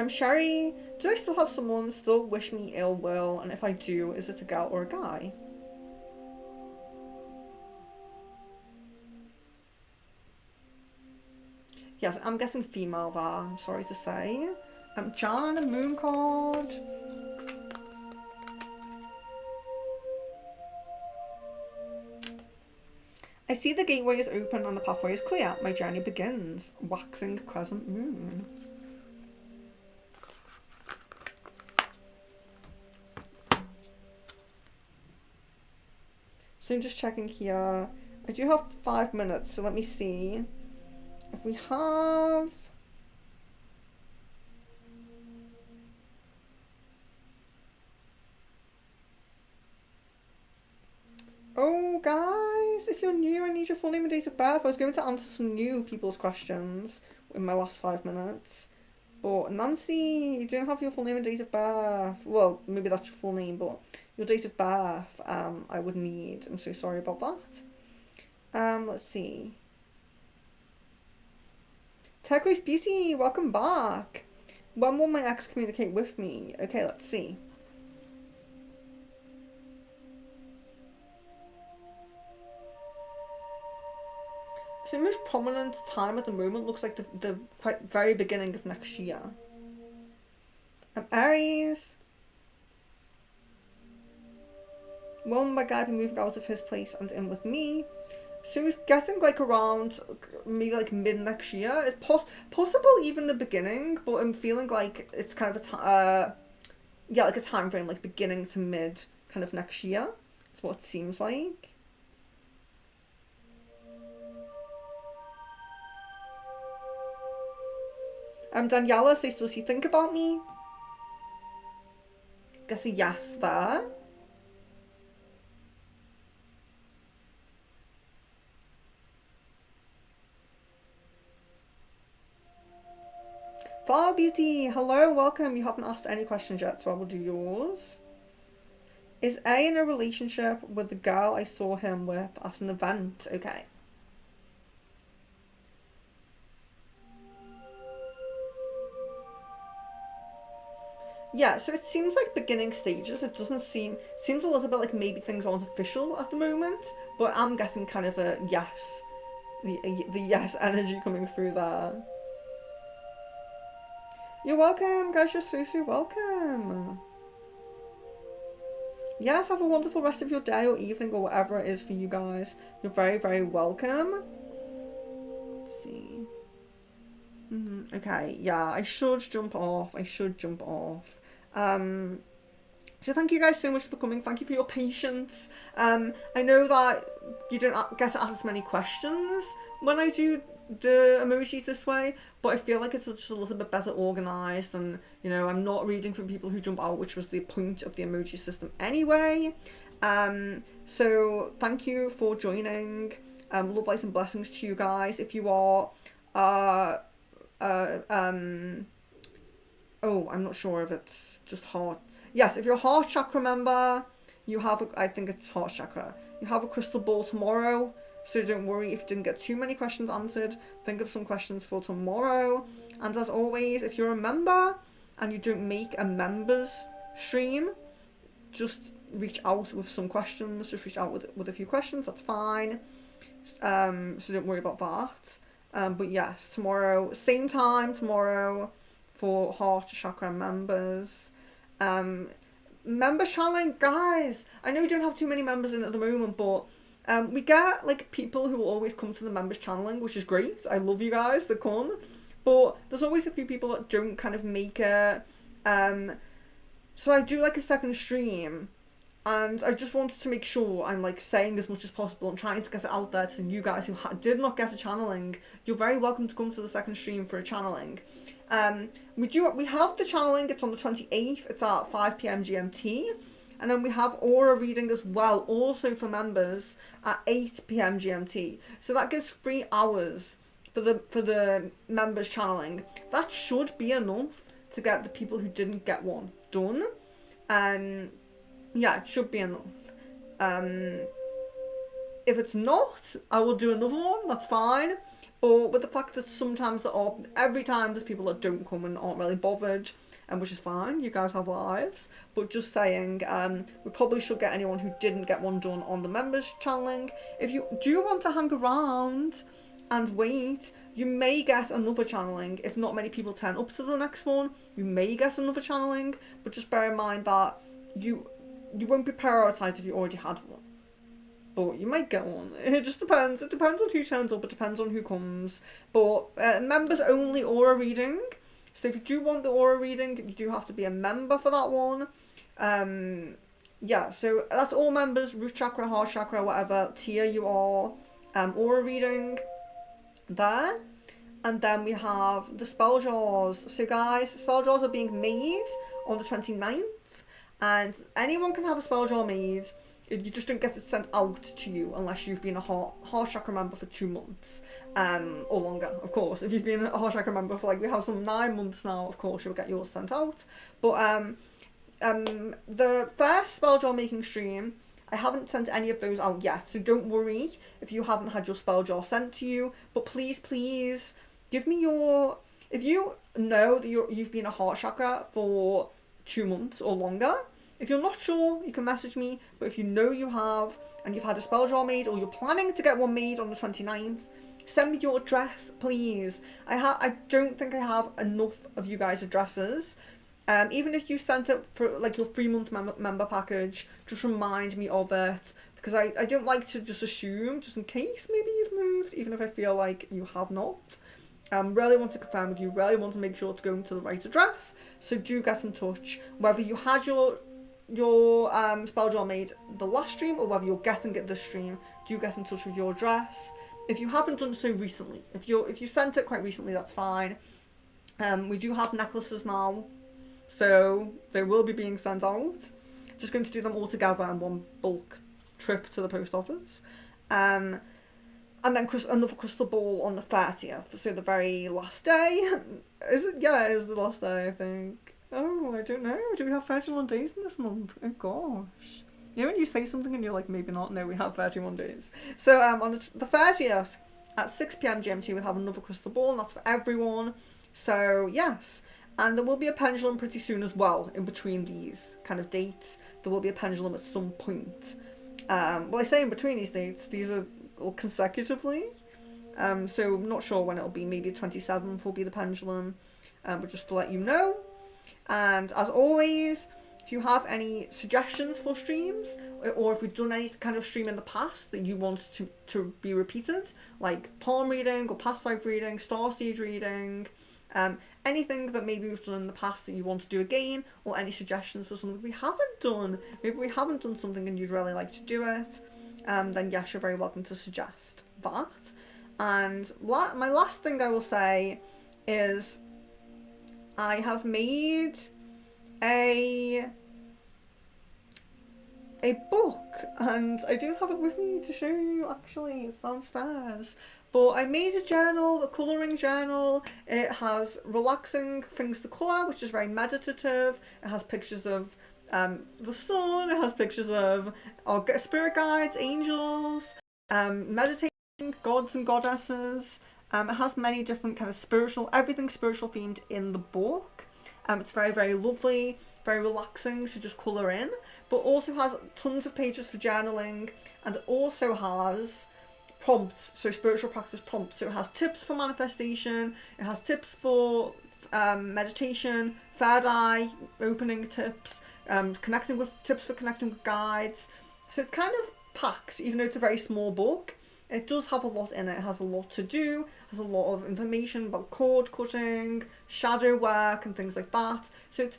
Sherry, do I still have someone still wish me ill will? And if I do, is it a girl or a guy? Yes, I'm guessing female there, I'm sorry to say. Jan, a moon card. I see the gateway is open and the pathway is clear. My journey begins. Waxing crescent moon. So I'm just checking here. I do have 5 minutes, so let me see. If we have... guys, if you're new, I need your full name and date of birth. I was going to answer some new people's questions in my last 5 minutes. But Nancy, you don't have your full name and date of birth. Well, maybe that's your full name, but your date of birth, I would need. I'm so sorry about that. Let's see. Turquoise Beauty, welcome back. When will my ex communicate with me? Okay, let's see. So the most prominent time at the moment looks like the quite very beginning of next year. Aries. When will my guy be moving out of his place and in with me? So it's getting like around maybe like mid next year. It's possible even the beginning, but I'm feeling like it's kind of like a time frame, like beginning to mid kind of next year. That's what it seems like. Daniela says, does he think about me? Guess a yes there. Flower Beauty, hello, welcome. You haven't asked any questions yet, so I will do yours. Is A in a relationship with the girl I saw him with at an event? Okay. Yeah, so it seems like beginning stages. It seems a little bit like maybe things aren't official at the moment, but I'm getting kind of a yes. The yes energy coming through there. You're welcome, guys. You're so welcome. Yes, have a wonderful rest of your day or evening or whatever it is for you guys. You're very welcome. Let's see. Okay, yeah, I should jump off. So thank you guys so much for coming. Thank you for your patience. I know that you don't get to ask as many questions when I do the emojis this way, but I feel like it's just a little bit better organised, and you know, I'm not reading from people who jump out, which was the point of the emoji system anyway. So thank you for joining. Love, light and blessings to you guys. If you are oh, I'm not sure if it's just heart. Yes, if you're a heart chakra member, you have I think it's heart chakra. You have a crystal ball tomorrow, so don't worry if you didn't get too many questions answered. Think of some questions for tomorrow. And as always, if you're a member and you don't make a members stream, just reach out with some questions. Just reach out with a few questions. That's fine. So don't worry about that. But yes, tomorrow, same time tomorrow for heart chakra members. Member challenge, guys. I know we don't have too many members in at the moment, but we get like people who will always come to the members channeling, which is great. I love you guys that come, but there's always a few people that don't kind of make it. So I do like a second stream, and I just wanted to make sure I'm like saying as much as possible and trying to get it out there to you guys who did not get a channeling. You're very welcome to come to the second stream for a channeling. We have the channeling. It's on the 28th. It's at 5 p.m. GMT. And then we have aura reading as well, also for members at 8 p.m. GMT. So that gives 3 hours for the members channeling. That should be enough to get the people who didn't get one done. Yeah, it should be enough. If it's not, I will do another one. That's fine. But with the fact that sometimes every time there's people that don't come and aren't really bothered, which is fine, you guys have lives, but just saying, we probably should get anyone who didn't get one done on the members channeling. If you do want to hang around and wait, you may get another channeling. If not many people turn up to the next one, you may get another channeling, but just bear in mind that you won't be prioritised if you already had one. But you might get one. It just depends. It depends on who turns up. It depends on who comes. But members only aura reading. So if you do want the aura reading, you do have to be a member for that one. Yeah, so that's all members, root chakra, heart chakra, whatever tier you are. Aura reading there. And then we have the spell jars. So guys, spell jars are being made on the 29th. And anyone can have a spell jar made. you just don't get it sent out to you unless you've been a Heart Chakra member for 2 months, or longer, of course. If you've been a Heart Chakra member for, like, we have some 9 months now, of course you'll get yours sent out. But the first spell jar making stream, I haven't sent any of those out yet, so don't worry if you haven't had your spell jar sent to you. But please give me your, if you know that you've been a Heart Chakra for 2 months or longer. If you're not sure, you can message me, but if you know you have, and you've had a spell jar made, or you're planning to get one made on the 29th, send me your address, please. I don't think I have enough of you guys' addresses. Even if you sent it for, like, your 3-month member package, just remind me of it, because I don't like to just assume, just in case maybe you've moved, even if I feel like you have not. Really want to confirm with you, really want to make sure it's going to the right address, so do get in touch. Whether you had your spell jar made the last stream or whether you're getting it this stream, do get in touch with your address. If you haven't done so recently, if you sent it quite recently, that's fine. We do have necklaces now, so they will be being sent out. Just going to do them all together in one bulk trip to the post office. And then another crystal ball on the 30th, so the very last day. Is it? Yeah, it is the last day, I think. Oh, I don't know. Do we have 31 days in this month? Oh gosh. You know when you say something and you're like, maybe not? No, we have 31 days. So on the 30th at 6 PM GMT, we'll have another crystal ball, and that's for everyone. So yes. And there will be a pendulum pretty soon as well, in between these kind of dates. There will be a pendulum at some point. Well, I say in between these dates, these are all consecutively. So I'm not sure when it'll be. Maybe the 27th will be the pendulum. But just to let you know. And as always, if you have any suggestions for streams, or if we've done any kind of stream in the past that you want to be repeated, like palm reading or past life reading, starseed reading, anything that maybe we've done in the past that you want to do again, or any suggestions for something we haven't done, maybe we haven't done something and you'd really like to do it, then yes, you're very welcome to suggest that. And my last thing I will say is I have made a book, and I do have it with me to show you. Actually, it's downstairs. But I made a journal, a colouring journal. It has relaxing things to colour, which is very meditative. It has pictures of the sun. It has pictures of our spirit guides, angels, meditating, gods and goddesses. It has many different kind of spiritual, everything spiritual themed in the book. It's very, very lovely, very relaxing to just colour in, but also has tons of pages for journaling, and it also has prompts, so spiritual practice prompts. So it has tips for manifestation, it has tips for meditation, third eye opening tips, tips for connecting with guides. So it's kind of packed, even though it's a very small book. It does have a lot in it. It has a lot to do, has a lot of information about cord cutting, shadow work and things like that. So it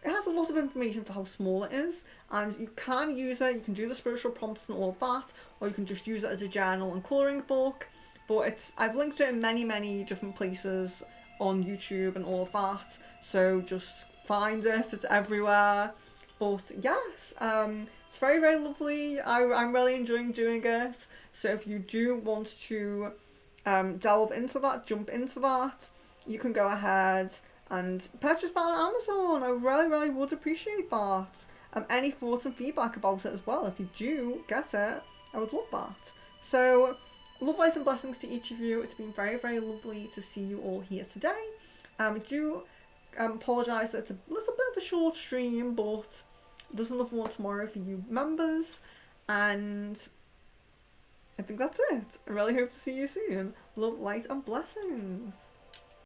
has a lot of information for how small it is, and you can use it, you can do the spiritual prompts and all of that, or you can just use it as a journal and colouring book. But I've linked it in many, many different places on YouTube and all of that, so just find it, it's everywhere. But yes, it's very, very lovely. I'm really enjoying doing it. So if you do want to delve into that, jump into that, you can go ahead and purchase that on Amazon. I really, really would appreciate that. Any thoughts and feedback about it as well. If you do get it, I would love that. So love, life and blessings to each of you. It's been very, very lovely to see you all here today. I do apologise that it's a little bit of a short stream, but there's another one tomorrow for you members, and I think that's it. I really hope to see you soon. Love, light and blessings.